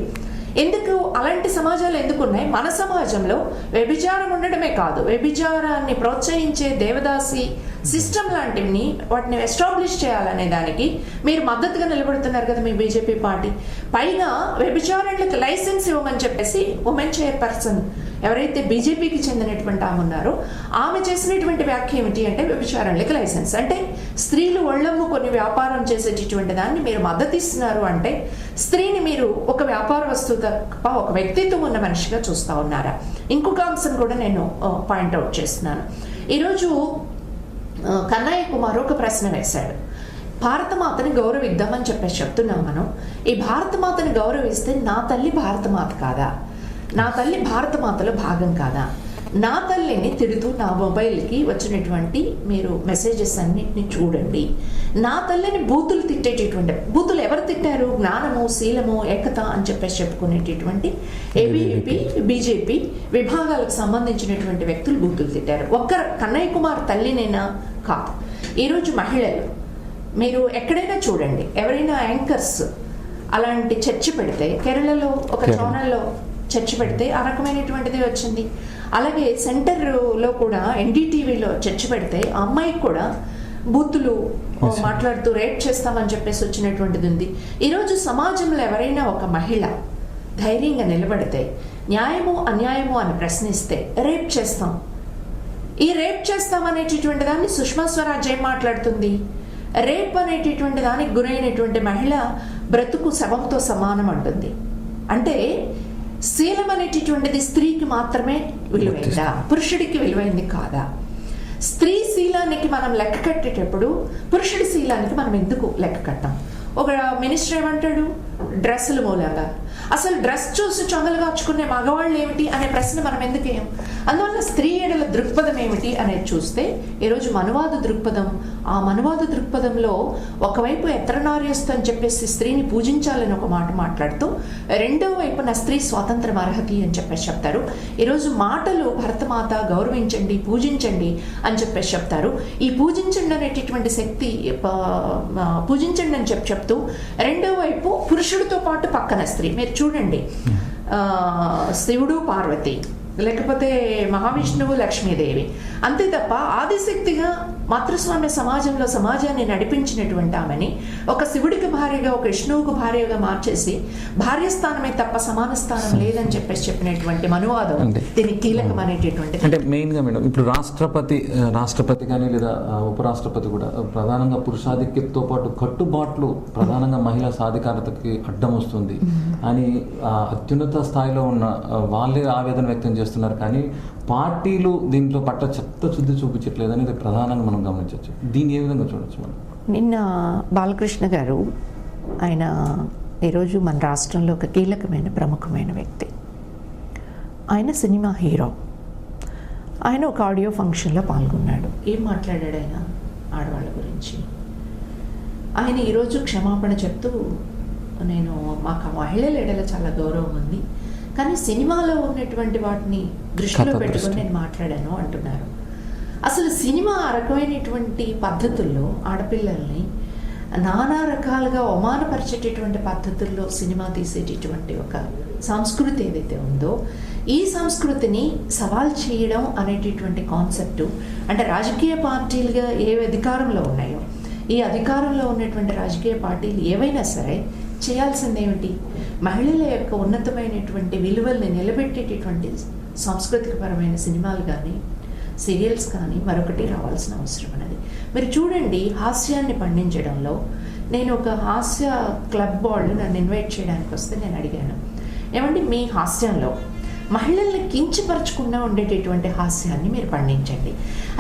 Speaker 3: ఎందుకు అలాంటి సమాజాలు ఎందుకు ఉన్నాయి? మన సమాజంలో వ్యభిచారం ఉండడమే కాదు, వ్యభిచారాన్ని ప్రోత్సహించే దేవదాసి సిస్టమ్ లాంటివి వాటిని ఎస్టాబ్లిష్ చేయాలనే దానికి మీరు మద్దతుగా నిలబడుతున్నారు కదా మీ బీజేపీ పార్టీ. పైగా వ్యభిచారులకు లైసెన్స్ ఇవ్వమని చెప్పేసి ఉమెన్ చైర్పర్సన్ ఎవరైతే బీజేపీకి చెందినటువంటి ఆమె ఉన్నారో ఆమె చేసినటువంటి వ్యాఖ్య ఏమిటి అంటే వ్యభిచారులకు లైసెన్స్ అంటే స్త్రీలు ఒళ్ళమ్ము కొన్ని వ్యాపారం చేసేటటువంటి దాన్ని మీరు మద్దతు ఇస్తున్నారు అంటే స్త్రీని మీరు ఒక వ్యాపార వస్తువు తప్ప ఒక వ్యక్తిత్వం ఉన్న మనిషిగా చూస్తూ ఉన్నారా? ఇంకొక అంశం కూడా నేను పాయింట్అవుట్ చేస్తున్నాను. ఈరోజు కన్నయ్య కుమార్ ఒక ప్రశ్న వేశాడు. భారతమాతని గౌరవిద్దామని చెప్పేసి చెప్తున్నాం మనం. ఈ భారతమాతని గౌరవిస్తే నా తల్లి భారతమాత కాదా? నా తల్లి భారతమాతలో భాగం కాదా? నా తల్లిని తిడుతూ నా మొబైల్కి వచ్చినటువంటి మీరు మెసేజెస్ అన్నిటిని చూడండి. నా తల్లిని బూతులు తిట్టేటటువంటి బూతులు ఎవరు తిట్టారు? జ్ఞానము, శీలము, ఏకత అని చెప్పేసి చెప్పుకునేటటువంటి ఏబీవీపీ బీజేపీ విభాగాలకు సంబంధించినటువంటి వ్యక్తులు బూతులు తిట్టారు. ఒక్క కన్నయ్య కుమార్ తల్లినైనా కాదు. ఈరోజు మహిళలు మీరు ఎక్కడైనా చూడండి, ఎవరైనా యాంకర్స్ అలాంటి చర్చ పెడితే, కేరళలో ఒక ఛానల్లో చర్చ పెడితే ఆ రకమైనటువంటిది వచ్చింది. అలాగే సెంటర్లో కూడా ఎన్డీటీవీలో చర్చ పెడితే ఆ అమ్మాయికి కూడా బూతులు మాట్లాడుతూ రేప్ చేస్తామని చెప్పేసి వచ్చినటువంటిది ఉంది. ఈరోజు సమాజంలో ఎవరైనా ఒక మహిళ ధైర్యంగా నిలబడితే న్యాయము అన్యాయము అని ప్రశ్నిస్తే రేప్ చేస్తాం, ఈ రేప్ చేస్తాం అనేటటువంటి దాన్ని సుష్మా స్వరాజ్ ఏం మాట్లాడుతుంది? రేప్ అనేటటువంటి దానికి గురైనటువంటి మహిళ బ్రతుకు శవంతో సమానం అంటుంది. అంటే శీలం అనేటటువంటిది స్త్రీకి మాత్రమే విలువైందా, పురుషుడికి విలువైంది కాదా? స్త్రీ శీలానికి మనం లెక్క కట్టేటప్పుడు పురుషుడి శీలానికి మనం ఎందుకు లెక్క కట్టాం? ఒక మినిస్టర్ ఏమంటాడు? డ్రెస్సుల మూలంగా. అసలు డ్రెస్ చూసి చొంగలు కాచుకునే మగవాళ్ళు ఏమిటి అనే ప్రశ్న మనం ఎందుకేం? అందువల్ల స్త్రీ ఎడల దృక్పథం ఏమిటి అనేది చూస్తే ఈరోజు మనువాద దృక్పథం, ఆ మనువాద దృక్పథంలో ఒకవైపు ఎత్రనార్యస్తు అని చెప్పేసి స్త్రీని పూజించాలని ఒక మాట మాట్లాడుతూ రెండో వైపున స్త్రీ స్వాతంత్రం అర్హతి అని చెప్పేసి చెప్తారు. ఈరోజు మాటలు భరతమాత గౌరవించండి, పూజించండి అని చెప్పేసి చెప్తారు. ఈ పూజించండి అనేటటువంటి శక్తి పూజించండి అని చెప్తూ రెండో వైపు పురుషుడితో పాటు పక్కన స్త్రీ. మీరు చూడండి, శివుడు పార్వతి, లేకపోతే మహావిష్ణువు లక్ష్మీదేవి, అంతే తప్ప ఆదిశక్తిగా మాతృస్వామ్య సమాజంలో సమాజాన్ని నడిపించినటువంటి ఆమెని ఒక శివుడికి భార్యగా, ఒక విష్ణువుకు భార్యగా మార్చేసి భార్య స్థానమే తప్ప సమాన స్థానం లేదని చెప్పేసి చెప్పినటువంటి మనువాదం దీనికి కీలకం అనేటటువంటి.
Speaker 1: అంటే మెయిన్గా మేడం ఇప్పుడు రాష్ట్రపతి కానీ లేదా ఉపరాష్ట్రపతి కూడా ప్రధానంగా పురుషాధిక్యతతో పాటు కట్టుబాట్లు ప్రధానంగా మహిళా సాధికారతకి అడ్డం వస్తుంది అని అత్యున్నత స్థాయిలో ఉన్న వాళ్ళే ఆవేదన వ్యక్తం చేస్తున్నారు. కానీ పార్టీలు దీంట్లో పట్ల చిత్తశుద్ధి చూపించట్లేదు అనేది ప్రధానంగా మనం గమనించవచ్చు. దీన్ని ఏ విధంగా చూడొచ్చు మనం?
Speaker 3: నిన్న బాలకృష్ణ గారు, ఆయన ఈరోజు మన రాష్ట్రంలో ఒక కీలకమైన ప్రముఖమైన వ్యక్తి. ఆయన సినిమా హీరో. ఆయన ఒక ఆడియో ఫంక్షన్లో పాల్గొన్నాడు. ఏం మాట్లాడాడు ఆయన ఆడవాళ్ళ గురించి? ఆయన ఈరోజు క్షమాపణ చెప్తూ, నేను మాకు మహిళల ఎడల చాలా గౌరవం ఉంది, కానీ సినిమాలో ఉన్నటువంటి వాటిని దృష్టిలో పెట్టుకొని నేను మాట్లాడాను అంటున్నారు. అసలు సినిమా ఆ రకమైనటువంటి పద్ధతుల్లో ఆడపిల్లల్ని నానా రకాలుగా అవమానపరిచేటటువంటి పద్ధతుల్లో సినిమా తీసేటటువంటి ఒక సంస్కృతి ఏదైతే ఉందో, ఈ సంస్కృతిని సవాల్ చేయడం అనేటటువంటి కాన్సెప్టు, అంటే రాజకీయ పార్టీలుగా ఏ అధికారంలో ఉన్నాయో ఈ అధికారంలో ఉన్నటువంటి రాజకీయ పార్టీలు ఏవైనా సరే చేయాల్సిందేమిటి, మహిళల యొక్క ఉన్నతమైనటువంటి విలువల్ని నిలబెట్టేటటువంటి సాంస్కృతికపరమైన సినిమాలు కానీ సీరియల్స్ కానీ మరొకటి రావాల్సిన అవసరం అనేది. మీరు చూడండి, హాస్యాన్ని పండించడంలో నేను ఒక హాస్య క్లబ్ వాళ్ళు నన్ను ఇన్వైట్ చేయడానికి వస్తే నేను అడిగాను, ఏమండి మీ హాస్యంలో మహిళల్ని కించపరచకుండా ఉండేటటువంటి హాస్యాన్ని మీరు పండించండి.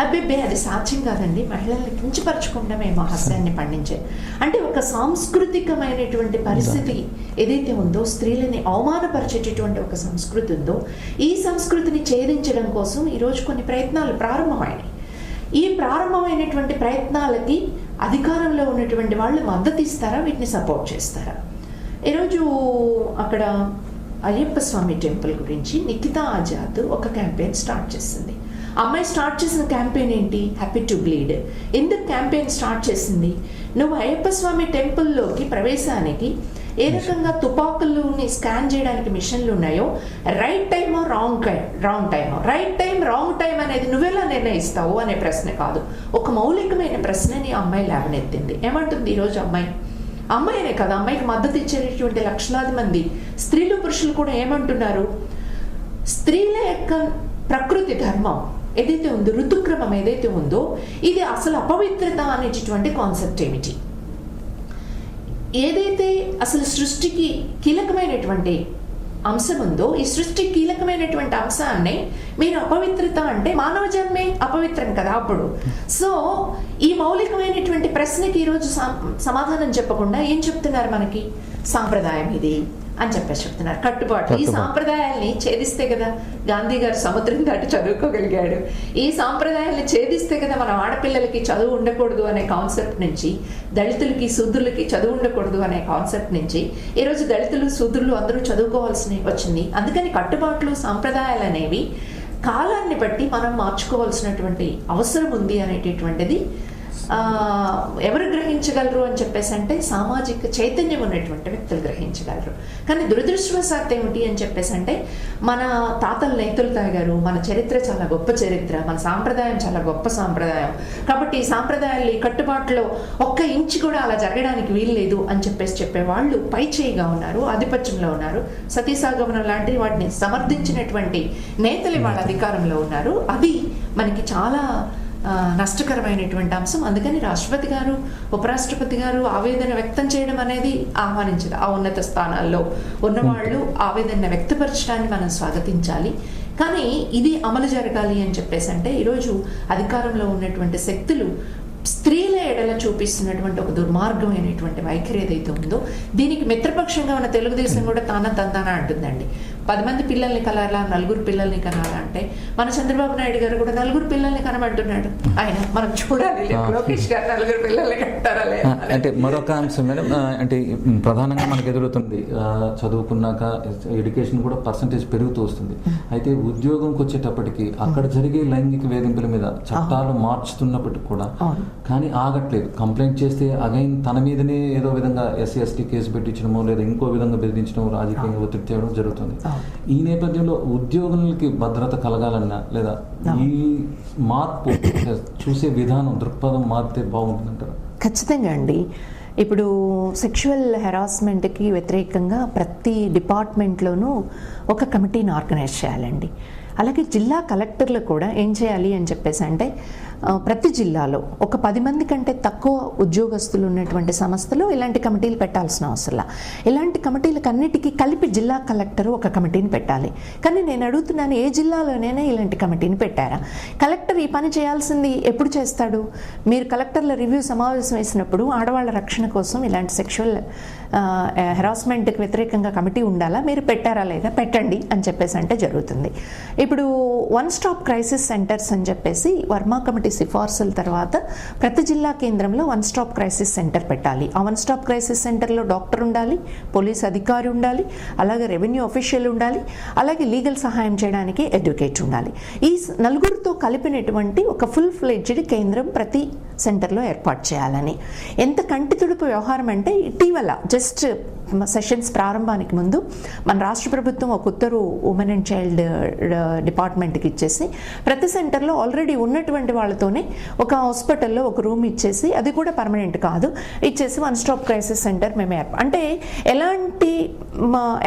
Speaker 3: అబ్బే అది సాధ్యం కాదండి, మహిళల్ని కించపరచకుండా మేము హాస్యాన్ని పండించాలి అంటే ఒక సాంస్కృతికమైనటువంటి పరిస్థితి ఏదైతే ఉందో, స్త్రీలని అవమానపరిచేటటువంటి ఒక సంస్కృతి ఉందో, ఈ సంస్కృతిని ఛేదించడం కోసం ఈరోజు కొన్ని ప్రయత్నాలు ప్రారంభమైనాయి. ఈ ప్రారంభమైనటువంటి ప్రయత్నాలకి అధికారంలో ఉన్నటువంటి వాళ్ళు మద్దతు ఇస్తారా, వీటిని సపోర్ట్ చేస్తారా? ఈరోజు అక్కడ అయ్యప్ప స్వామి టెంపుల్ గురించి నిఖితా ఆజాద్ ఒక క్యాంపెయిన్ స్టార్ట్ చేసింది. అమ్మాయి స్టార్ట్ చేసిన క్యాంపెయిన్ ఏంటి? Happy to bleed. ఎందుకు క్యాంపెయిన్ స్టార్ట్ చేసింది? నువ్వు అయ్యప్ప స్వామి టెంపుల్లోకి ప్రవేశానికి ఏ రకంగా తుపాకుల్ని స్కాన్ చేయడానికి మిషన్లు ఉన్నాయో, రైట్ టైమో రాంగ్ టైమో, రైట్ టైం రాంగ్ టైం అనేది నువ్వెలా నిర్ణయిస్తావు అనే ప్రశ్న కాదు, ఒక మౌలికమైన ప్రశ్నని అమ్మాయి లేవనెత్తింది. ఏమంటుంది ఈరోజు అమ్మాయినే కదా, అమ్మాయికి మద్దతు ఇచ్చేటటువంటి లక్షలాది మంది స్త్రీలు పురుషులు కూడా ఏమంటున్నారు, స్త్రీల యొక్క ప్రకృతి ధర్మం ఏదైతే ఉందో, ఋతుక్రమం ఏదైతే ఉందో, ఇది అసలు అపవిత్రత అనేటటువంటి కాన్సెప్ట్ ఏమిటి? ఏదైతే అసలు సృష్టికి కీలకమైనటువంటి అంశం ఉందో, ఈ సృష్టి కీలకమైనటువంటి అంశాన్ని మీరు అపవిత్రత అంటే మానవ జన్మే అపవిత్రం కదా అప్పుడు. సో ఈ మౌలికమైనటువంటి ప్రశ్నకి ఈరోజు సమాధానం చెప్పకుండా ఏం చెప్తున్నారు మనకి? సాంప్రదాయం ఇది అని చెప్పేసి చెప్తున్నారు, కట్టుబాటు. ఈ సాంప్రదాయాల్ని ఛేదిస్తే కదా గాంధీ గారు సముద్రం దాటి చదువుకోగలిగాడు. ఈ సాంప్రదాయాల్ని ఛేదిస్తే కదా మనం ఆడపిల్లలకి చదువు ఉండకూడదు అనే కాన్సెప్ట్ నుంచి, దళితులకి శూద్రులకి చదువు ఉండకూడదు అనే కాన్సెప్ట్ నుంచి ఈరోజు దళితులు శూద్రులు అందరూ చదువుకోవాల్సి వచ్చింది. అందుకని కట్టుబాట్లు సాంప్రదాయాలు అనేవి కాలాన్ని బట్టి మనం మార్చుకోవాల్సినటువంటి అవసరం ఉంది అనేటటువంటిది ఎవరు గ్రహించగలరు అని చెప్పేసి అంటే సామాజిక చైతన్యం ఉన్నటువంటి వ్యక్తులు గ్రహించగలరు. కానీ దురదృష్టవశాత్తు ఏమిటి అని చెప్పేసి అంటే మన తాతలు నేతలు తాగారు, మన చరిత్ర చాలా గొప్ప చరిత్ర, మన సాంప్రదాయం చాలా గొప్ప సాంప్రదాయం, కాబట్టి ఈ సాంప్రదాయాలు ఈ కట్టుబాటులో ఒక్క ఇంచు కూడా అలా జరగడానికి వీల్లేదు అని చెప్పేసి చెప్పేవాళ్ళు పై చేయిగా ఉన్నారు, ఆధిపత్యంలో ఉన్నారు. సతీసాగమనం లాంటి వాటిని సమర్థించినటువంటి నేతలు వాళ్ళ అధికారంలో ఉన్నారు. అది మనకి చాలా నష్టకరమైనటువంటి అంశం. అందుకని రాష్ట్రపతి గారు, ఉపరాష్ట్రపతి గారు ఆవేదన వ్యక్తం చేయడం అనేది ఆహ్వానించదు. ఆ ఉన్నత స్థానాల్లో ఉన్నవాళ్ళు ఆవేదన వ్యక్తపరచడాన్ని మనం స్వాగతించాలి. కానీ ఇది అమలు జరగాలి అని చెప్పేసి అంటే ఈరోజు అధికారంలో ఉన్నటువంటి శక్తులు స్త్రీల ఎడల చూపిస్తున్నటువంటి ఒక దుర్మార్గమైనటువంటి వైఖరి ఏదైతే ఉందో, దీనికి మిత్రపక్షంగా ఉన్న తెలుగుదేశం కూడా తందానా అంటుందండి. 10 మంది పిల్లల్ని కనాలా, 4 పిల్లల్ని కనాలా అంటే మన చంద్రబాబు నాయుడు గారు కూడా 4 పిల్లల్ని కనమంటున్నాడు. ఆయన మనం చూడాలి, లోకేష్ గారు 4 పిల్లల్ని కంటారా లేదా
Speaker 1: అంటే మరొక అంశం మేడం. అంటే ప్రధానంగా మనకు ఎదురుతుంది, చదువుకున్నాక ఎడ్యుకేషన్ కూడా పర్సంటేజ్ పెరుగుతూ వస్తుంది. అయితే ఉద్యోగంకి వచ్చేటప్పటికి అక్కడ జరిగే లైంగిక వేధింపుల మీద చట్టాలు మార్చుతున్నప్పటికి కూడా కానీ ఆగట్లేదు. కంప్లైంట్ చేస్తే అగైన్ తన మీదనే ఏదో విధంగా SC/ST కేసు పెట్టించడమో లేదా ఇంకో విధంగా బెదిరించడం, రాజకీయంగా ఒత్తిడి తేవడం జరుగుతుంది. ఈ నేపథ్యంలో ఉద్యోగులకి భద్రత కలగాలన్నా లేదా ఈ మార్పు చూసే విధానం, దృక్పథం మారితే బాగుంటుందంటారు?
Speaker 3: ఖచ్చితంగా అండి. ఇప్పుడు సెక్షువల్ హెరాస్మెంట్కి వ్యతిరేకంగా ప్రతి డిపార్ట్మెంట్లోనూ ఒక కమిటీని ఆర్గనైజ్ చేయాలండి. అలాగే జిల్లా కలెక్టర్లు కూడా ఏం చేయాలి అని చెప్పేసి అంటే ప్రతి జిల్లాలో ఒక 10 మంది కంటే తక్కువ ఉద్యోగస్తులు ఉన్నటువంటి సంస్థలు ఇలాంటి కమిటీలు పెట్టాల్సిన అవసరం. ఇలాంటి కమిటీలకు అన్నిటికీ కలిపి జిల్లా కలెక్టర్ ఒక కమిటీని పెట్టాలి. కానీ నేను అడుగుతున్నాను, ఏ జిల్లాలోనైనా ఇలాంటి కమిటీని పెట్టారా? కలెక్టర్ ఈ పని చేయాల్సింది ఎప్పుడు చేస్తాడు? మీరు కలెక్టర్ల రివ్యూ సమావేశం వేసినప్పుడు ఆడవాళ్ళ రక్షణ కోసం ఇలాంటి సెక్షువల్ హెరాస్మెంట్కి వ్యతిరేకంగా కమిటీ ఉండాలా, మీరు పెట్టారా లేదా, పెట్టండి అని చెప్పేసి అంటే జరుగుతుంది. ఇప్పుడు 1 స్టాప్ క్రైసిస్ సెంటర్స్ అని చెప్పేసి వర్మా కమిటీ సిఫార్సుల తర్వాత ప్రతి జిల్లా కేంద్రంలో వన్ స్టాప్ క్రైసిస్ సెంటర్ పెట్టాలి. ఆ వన్ స్టాప్ క్రైసిస్ సెంటర్లో డాక్టర్ ఉండాలి, పోలీస్ అధికారి ఉండాలి, అలాగే రెవెన్యూ అఫీషియల్ ఉండాలి, అలాగే లీగల్ సహాయం చేయడానికి ఎడ్యుకేట్ ఉండాలి. ఈ నలుగురితో కలిపినటువంటి ఒక ఫుల్ ఫ్లెడ్జ్డ్ కేంద్రం ప్రతి సెంటర్లో ఏర్పాటు చేయాలని. ఎంత కంటి తుడుపు వ్యవహారం అంటే ఇటీవల జస్ట్ సెషన్స్ ప్రారంభానికి ముందు మన రాష్ట్ర ప్రభుత్వం ఒక ఉత్తర్వు ఉమెన్ అండ్ చైల్డ్ డిపార్ట్మెంట్కి ఇచ్చేసి ప్రతి సెంటర్లో ఆల్రెడీ ఉన్నటువంటి వాళ్ళతోనే ఒక హాస్పిటల్లో ఒక రూమ్ ఇచ్చేసి, అది కూడా పర్మనెంట్ కాదు, ఇచ్చేసి వన్ స్టాప్ క్రైసిస్ సెంటర్ మేము అంటే ఎలాంటి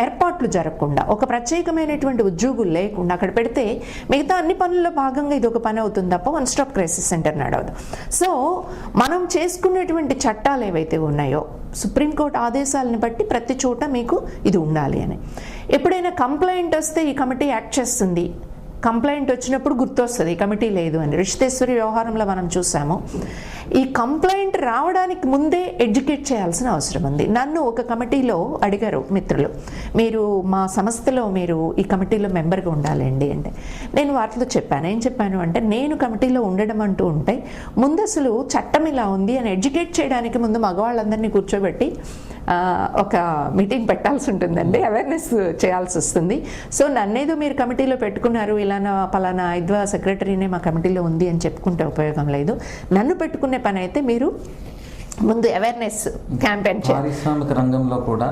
Speaker 3: ఏర్పాట్లు జరగకుండా, ఒక ప్రత్యేకమైనటువంటి ఉద్యోగులు లేకుండా అక్కడ పెడితే మిగతా అన్ని పనుల్లో భాగంగా ఇది ఒక పని అవుతుంది తప్ప వన్ స్టాప్ క్రైసిస్ సెంటర్ నడవదు. సో మనం చేసుకునేటువంటి చట్టాలు ఏవైతే ఉన్నాయో సుప్రీంకోర్టు ఆదేశాలను బట్టి ప్రతి చోట మీకు ఇది ఉండాలి అని. ఎప్పుడైనా కంప్లైంట్ వస్తే ఈ కమిటీ యాక్ట్ చేస్తుంది, కంప్లైంట్ వచ్చినప్పుడు గుర్తొస్తుంది ఈ కమిటీ లేదు అని. రిషితేశ్వరి వ్యవహారంలో మనం చూసాము. ఈ కంప్లైంట్ రావడానికి ముందే ఎడ్యుకేట్ చేయాల్సిన అవసరం ఉంది. నన్ను ఒక కమిటీలో అడిగారు మిత్రులు, మీరు మా సంస్థలో మీరు ఈ కమిటీలో మెంబర్గా ఉండాలండి అంటే, నేను వాటిలో చెప్పాను. ఏం చెప్పాను అంటే, నేను కమిటీలో ఉండడం అంటూ ఉంటే ముందు అసలు చట్టం ఇలా ఉంది అని ఎడ్యుకేట్ చేయడానికి ముందు మగవాళ్ళందరినీ కూర్చోబెట్టి ఒక మీటింగ్ పెట్టాల్సి ఉంటుందండి, అవేర్నెస్ చేయాల్సి వస్తుంది. సో నన్నేదో మీరు కమిటీలో పెట్టుకున్నారు, ఇలా పలానా ఐద్వా సెక్రటరీనే మా కమిటీలో ఉంది అని చెప్పుకుంటే ఉపయోగం లేదు. నన్ను పెట్టుకునే పని అయితే మీరు ముందు అవేర్నెస్ క్యాంపెయిన్ చేయాలి.
Speaker 1: పారిశ్రామిక రంగంలో కూడా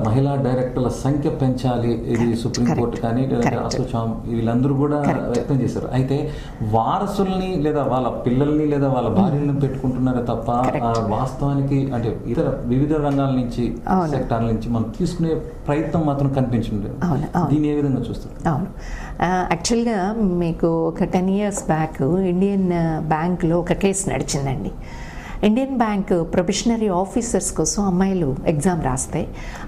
Speaker 1: మహిళా డైరెక్టర్ల సంఖ్య పెంచాలి, ఇది సుప్రీంకోర్టు కానీ అసోచాం వీళ్ళందరూ కూడా వ్యక్తం చేశారు. అయితే వారసుల్ని లేదా వాళ్ళ పిల్లల్ని లేదా వాళ్ళ భార్యలను పెట్టుకుంటున్నారే తప్ప వాస్తవానికి అంటే ఇతర వివిధ రంగాల నుంచి సెక్టార్ల నుంచి మనం తీసుకునే ప్రయత్నం మాత్రం కనిపించలేదు. దీన్ని ఏ విధంగా చూస్తారు?
Speaker 3: అవును, యాక్చువల్గా మీకు ఒక 10 years బ్యాక్ ఇండియన్ బ్యాంక్లో ఒక కేసు నడిచిందండి. ఇండియన్ బ్యాంక్ ప్రొబేషనరీ ఆఫీసర్స్ కోసం అమ్మాయిలు ఎగ్జామ్ రాస్తే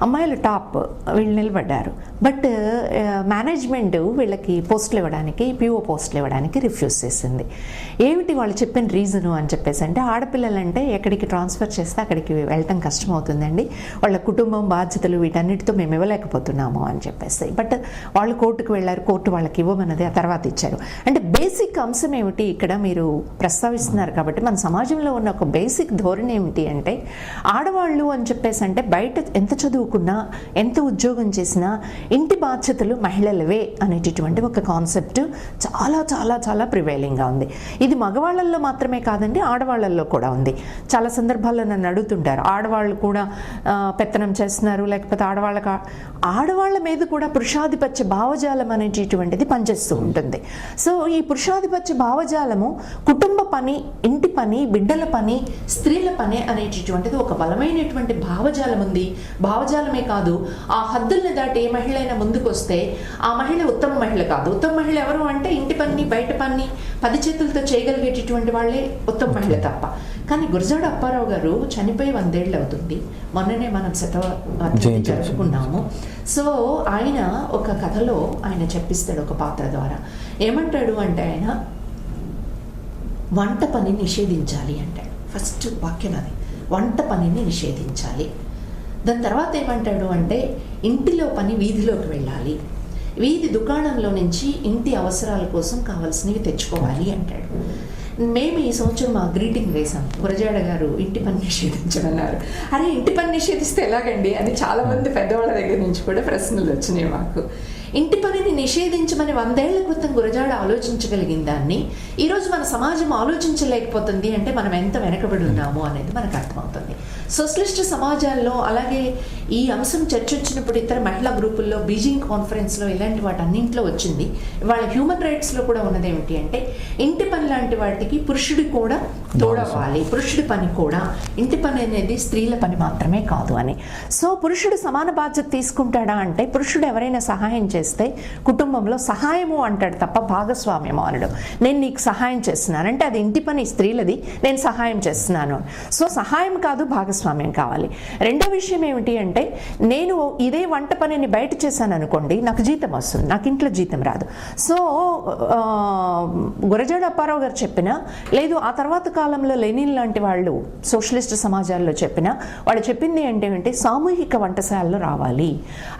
Speaker 3: అమ్మాయిలు టాప్, వీళ్ళు నిలబడ్డారు. బట్ మేనేజ్మెంట్ వీళ్ళకి పోస్టులు ఇవ్వడానికి, పిఓ పోస్టులు ఇవ్వడానికి రిఫ్యూజ్ చేసింది. ఏమిటి వాళ్ళు చెప్పిన రీజను అని చెప్పేసి అంటే, ఆడపిల్లలంటే ఎక్కడికి ట్రాన్స్ఫర్ చేస్తే అక్కడికి వెళ్ళటం కష్టమవుతుందండి, వాళ్ళ కుటుంబం బాధ్యతలు వీటన్నిటితో మేము ఇవ్వలేకపోతున్నాము అని చెప్పేసి. బట్ వాళ్ళు కోర్టుకు వెళ్ళారు, కోర్టు వాళ్ళకి ఇవ్వమన్నది ఆ తర్వాత ఇచ్చారు. అంటే బేసిక్ అంశం ఏమిటి ఇక్కడ మీరు ప్రస్తావిస్తున్నారు కాబట్టి, మన సమాజంలో ఉన్న ఒక బేసిక్ ధోరణి ఏమిటి అంటే, ఆడవాళ్ళు అని చెప్పేసి అంటే బయట ఎంత చదువుకున్నా ఎంత ఉద్యోగం చేసినా ఇంటి బాధ్యతలు మహిళలవే అనేటటువంటి ఒక కాన్సెప్ట్ చాలా చాలా చాలా ప్రివైలింగ్గా ఉంది. ఇది మగవాళ్ళల్లో మాత్రమే కాదండి, ఆడవాళ్ళల్లో కూడా ఉంది. చాలా సందర్భాల్లో నన్ను అడుగుతుంటారు, ఆడవాళ్ళు కూడా పెత్తనం చేస్తున్నారు, లేకపోతే ఆడవాళ్ళ మీద కూడా పురుషాధిపత్య భావజాలం అనేటటువంటిది పనిచేస్తూ ఉంటుంది. సో ఈ పురుషాధిపత్య భావజాలము కుటుంబ పని, ఇంటి పని, బిడ్డల పని, స్త్రీల పని అనేటటువంటిది ఒక బలమైనటువంటి భావజాలం ఉంది. భావజాలమే కాదు, ఆ హద్దుల్ని దాటి ఏ మహిళ అయినా ముందుకు వస్తే ఆ మహిళ ఉత్తమ మహిళ కాదు. ఉత్తమ మహిళ ఎవరు అంటే ఇంటి పని, బయట పని 10 చేతులతో చేయగలిగేటటువంటి వాళ్ళే ఉత్తమ మహిళ తప్ప. కానీ గురజాడ అప్పారావు గారు చనిపోయి 100 ఏళ్ళు అవుతుంది. మొన్ననే మనం శతవర్ధంతి జరుపుకున్నాము. సో ఆయన ఒక కథలో ఆయన చెప్పిస్తాడు ఒక పాత్ర ద్వారా. ఏమంటాడు అంటే, ఆయన వంట పని నిషేధించాలి అంటాడు. ఫస్ట్ వాక్యం అది, వంట పనిని నిషేధించాలి. దాని తర్వాత ఏమంటాడు అంటే, ఇంటిలో పని వీధిలోకి వెళ్ళాలి, వీధి దుకాణంలో నుంచి ఇంటి అవసరాల కోసం కావాల్సినవి తెచ్చుకోవాలి అంటాడు. మేము ఈ సంవత్సరం మా గ్రీటింగ్ వేసాం, గురజాడ గారు ఇంటి పని నిషేధించమన్నారు. అరే ఇంటి పని నిషేధిస్తే ఎలాగండి అని చాలామంది పెద్దవాళ్ళ దగ్గర నుంచి కూడా ప్రశ్నలు వచ్చినాయి మాకు. ఇంటి పనిని నిషేధించమని 100 ఏళ్ల క్రితం గురజాడ ఆలోచించగలిగిన దాన్ని ఈరోజు మన సమాజం ఆలోచించలేకపోతుంది అంటే మనం ఎంత వెనకబడి ఉన్నాము అనేది మనకు అర్థమవుతుంది. సోషలిస్ట్ సమాజాల్లో అలాగే ఈ అంశం చర్చ వచ్చినప్పుడు ఇతర మహిళా గ్రూపుల్లో, బీజింగ్ కాన్ఫరెన్స్లో, ఇలాంటి వాటి అన్నింటిలో వచ్చింది. ఇవాళ హ్యూమన్ రైట్స్లో కూడా ఉన్నది ఏమిటి అంటే, ఇంటి పని లాంటి వాటికి పురుషుడి కూడా తోడవాలి, పురుషుడి పని కూడా, ఇంటి పని అనేది స్త్రీల పని మాత్రమే కాదు అని. సో పురుషుడు సమాన బాధ్యత తీసుకుంటాడా అంటే, పురుషుడు ఎవరైనా సహాయం చేస్తే కుటుంబంలో సహాయము అంటాడు తప్ప భాగస్వామ్యము అనడు. నేను నీకు సహాయం చేస్తున్నాను అంటే అది ఇంటి పని స్త్రీలది, నేను సహాయం చేస్తున్నాను. సో సహాయం కాదు, భాగస్వామ్యం కావాలి. రెండో విషయం ఏమిటి అంటే, నేను ఇదే వంట పనిని బయట చేశాను అనుకోండి, నాకు జీతం వస్తుంది, నాకు ఇంట్లో జీతం రాదు. సో గురజాడ అప్పారావు గారు చెప్పినా, లేదు ఆ తర్వాత కాలంలో లెనిన్ లాంటి వాళ్ళు సోషలిస్ట్ సమాజాల్లో చెప్పినా, వాళ్ళు చెప్పింది ఏంటంటే సామూహిక వంటశాలలో రావాలి,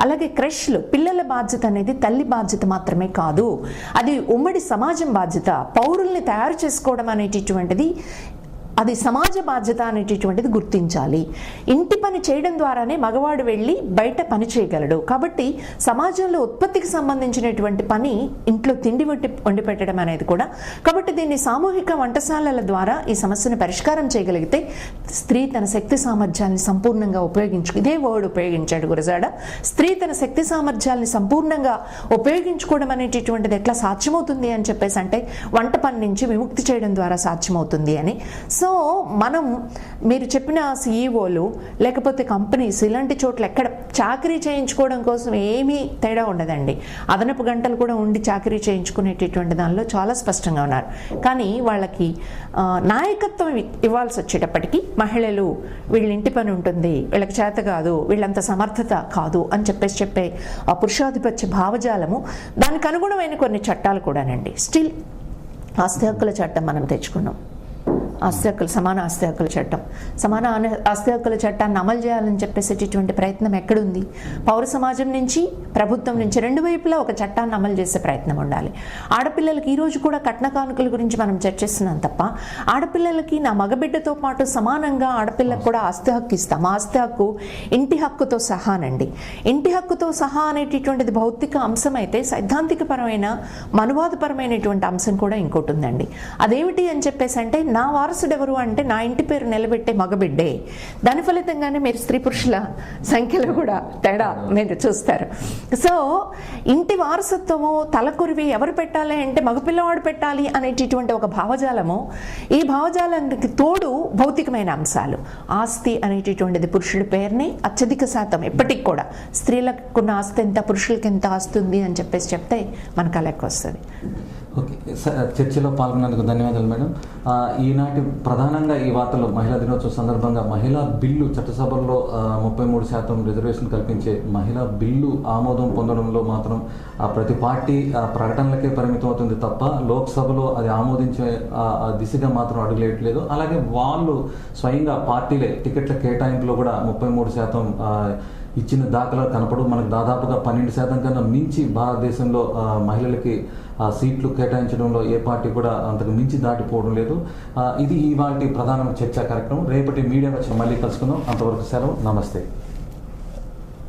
Speaker 3: అలాగే క్రష్లు, పిల్లల బాధ్యత
Speaker 4: అనేది తల్లి బాధ్యత మాత్రమే కాదు, అది ఉమ్మడి సమాజం బాధ్యత. పౌరుల్ని తయారు చేసుకోవడం అనేటటువంటిది అది సమాజ బాధ్యత అనేటటువంటిది గుర్తించాలి. ఇంటి పని చేయడం ద్వారానే మగవాడు వెళ్ళి బయట పని చేయగలడు. కాబట్టి సమాజంలో ఉత్పత్తికి సంబంధించినటువంటి పని ఇంట్లో తిండి వండి పెట్టడం అనేది కూడా. కాబట్టి దీన్ని సామూహిక వంటశాలల ద్వారా ఈ సమస్యను పరిష్కారం చేయగలిగితే స్త్రీ తన శక్తి సామర్థ్యాన్ని సంపూర్ణంగా ఇదే వర్డ్ ఉపయోగించాడు గురజాడ. స్త్రీ తన శక్తి సామర్థ్యాన్ని సంపూర్ణంగా ఉపయోగించుకోవడం అనేటటువంటిది ఎట్లా సాధ్యమవుతుంది అని చెప్పేసి అంటే వంట పని నుంచి విముక్తి చేయడం ద్వారా సాధ్యమవుతుంది అని. సో మనం మీరు చెప్పిన సిఈఓలు లేకపోతే కంపెనీస్ ఇలాంటి చోట్ల ఎక్కడ చాకరీ చేయించుకోవడం కోసం ఏమీ తేడా ఉండదండి. అదనపు గంటలు కూడా ఉండి చాకరీ చేయించుకునేటటువంటి దానిలో చాలా స్పష్టంగా ఉన్నారు. కానీ వాళ్ళకి నాయకత్వం ఇవ్వాల్సి వచ్చేటప్పటికీ మహిళలు వీళ్ళ ఇంటి పని ఉంటుంది, వీళ్ళకి చేత కాదు, వీళ్ళంత సమర్థత కాదు అని చెప్పే ఆ పురుషాధిపత్య భావజాలము, దానికి అనుగుణమైన కొన్ని చట్టాలు కూడానండి. స్టిల్ ఆస్తి హక్కుల చట్టం మనం తెచ్చుకున్నాం. సమాన ఆస్తి హక్కుల చట్టం, సమాన ఆస్తి హక్కుల చట్టాన్ని అమలు చేయాలని చెప్పేసేటటువంటి ప్రయత్నం ఎక్కడుంది? పౌర సమాజం నుంచి, ప్రభుత్వం నుంచి రెండు వైపులా ఒక చట్టాన్ని అమలు చేసే ప్రయత్నం ఉండాలి. ఆడపిల్లలకి ఈరోజు కూడా కట్న కానుకల గురించి మనం చర్చిస్తున్నాం తప్ప, ఆడపిల్లలకి నా మగబిడ్డతో పాటు సమానంగా ఆడపిల్లకు కూడా ఆస్తి హక్కు ఇస్తాం. ఆస్తి హక్కు ఇంటి హక్కుతో సహానండి. ఇంటి హక్కుతో సహా అనేటటువంటిది భౌతిక అంశం అయితే, సైద్ధాంతికపరమైన మనువాదపరమైనటువంటి అంశం కూడా ఇంకోటి ఉందండి. అదేమిటి అని చెప్పేసి అంటే, నా వారసుడు ఎవరు అంటే నా ఇంటి పేరు నిలబెట్టే మగబిడ్డే. దాని ఫలితంగానే మీరు స్త్రీ పురుషుల సంఖ్యలో కూడా తేడా మీరు చూస్తారు. సో ఇంటి వారసత్వము తలకొరివి ఎవరు పెట్టాలి అంటే మగపిల్లవాడు పెట్టాలి అనేటటువంటి ఒక భావజాలము, ఈ భావజాలానికి తోడు భౌతికమైన అంశాలు. ఆస్తి అనేటటువంటిది పురుషుడి పేరుని అత్యధిక శాతం ఎప్పటికి కూడా స్త్రీలకున్న ఆస్తి ఎంత, పురుషులకి ఎంత ఆస్తి ఉంది అని చెప్పేసి చెప్తే మనకు అలా ఎక్కువ వస్తుంది.
Speaker 1: ఓకే, చర్చలో పాల్గొన్నందుకు ధన్యవాదాలు మేడం. ఈనాటి ప్రధానంగా ఈ వార్తలో మహిళా దినోత్సవం సందర్భంగా మహిళా బిల్లు చట్టసభల్లో 33% రిజర్వేషన్ కల్పించే మహిళా బిల్లు ఆమోదం పొందడంలో మాత్రం ప్రతి పార్టీ ప్రకటనలకే పరిమితం అవుతుంది తప్ప లోక్సభలో అది ఆమోదించే దిశగా మాత్రం అడుగులేయట్లేదు. అలాగే వాళ్ళు స్వయంగా పార్టీలే టికెట్ల కేటాయింపులో కూడా 33% ఇచ్చిన దాఖలా కనపడు. మనకు దాదాపుగా 12% కన్నా మించి భారతదేశంలో మహిళలకి సీట్లు కేటాయించడంలో ఏ పార్టీ కూడా అంతకు మించి దాటిపోవడం లేదు. ఇది ఇవాళ ప్రధాన చర్చా కార్యక్రమం. రేపటి మీడియా వచ్చి మళ్ళీ కలుసుకుందాం. అంతవరకు సెలవు, నమస్తే.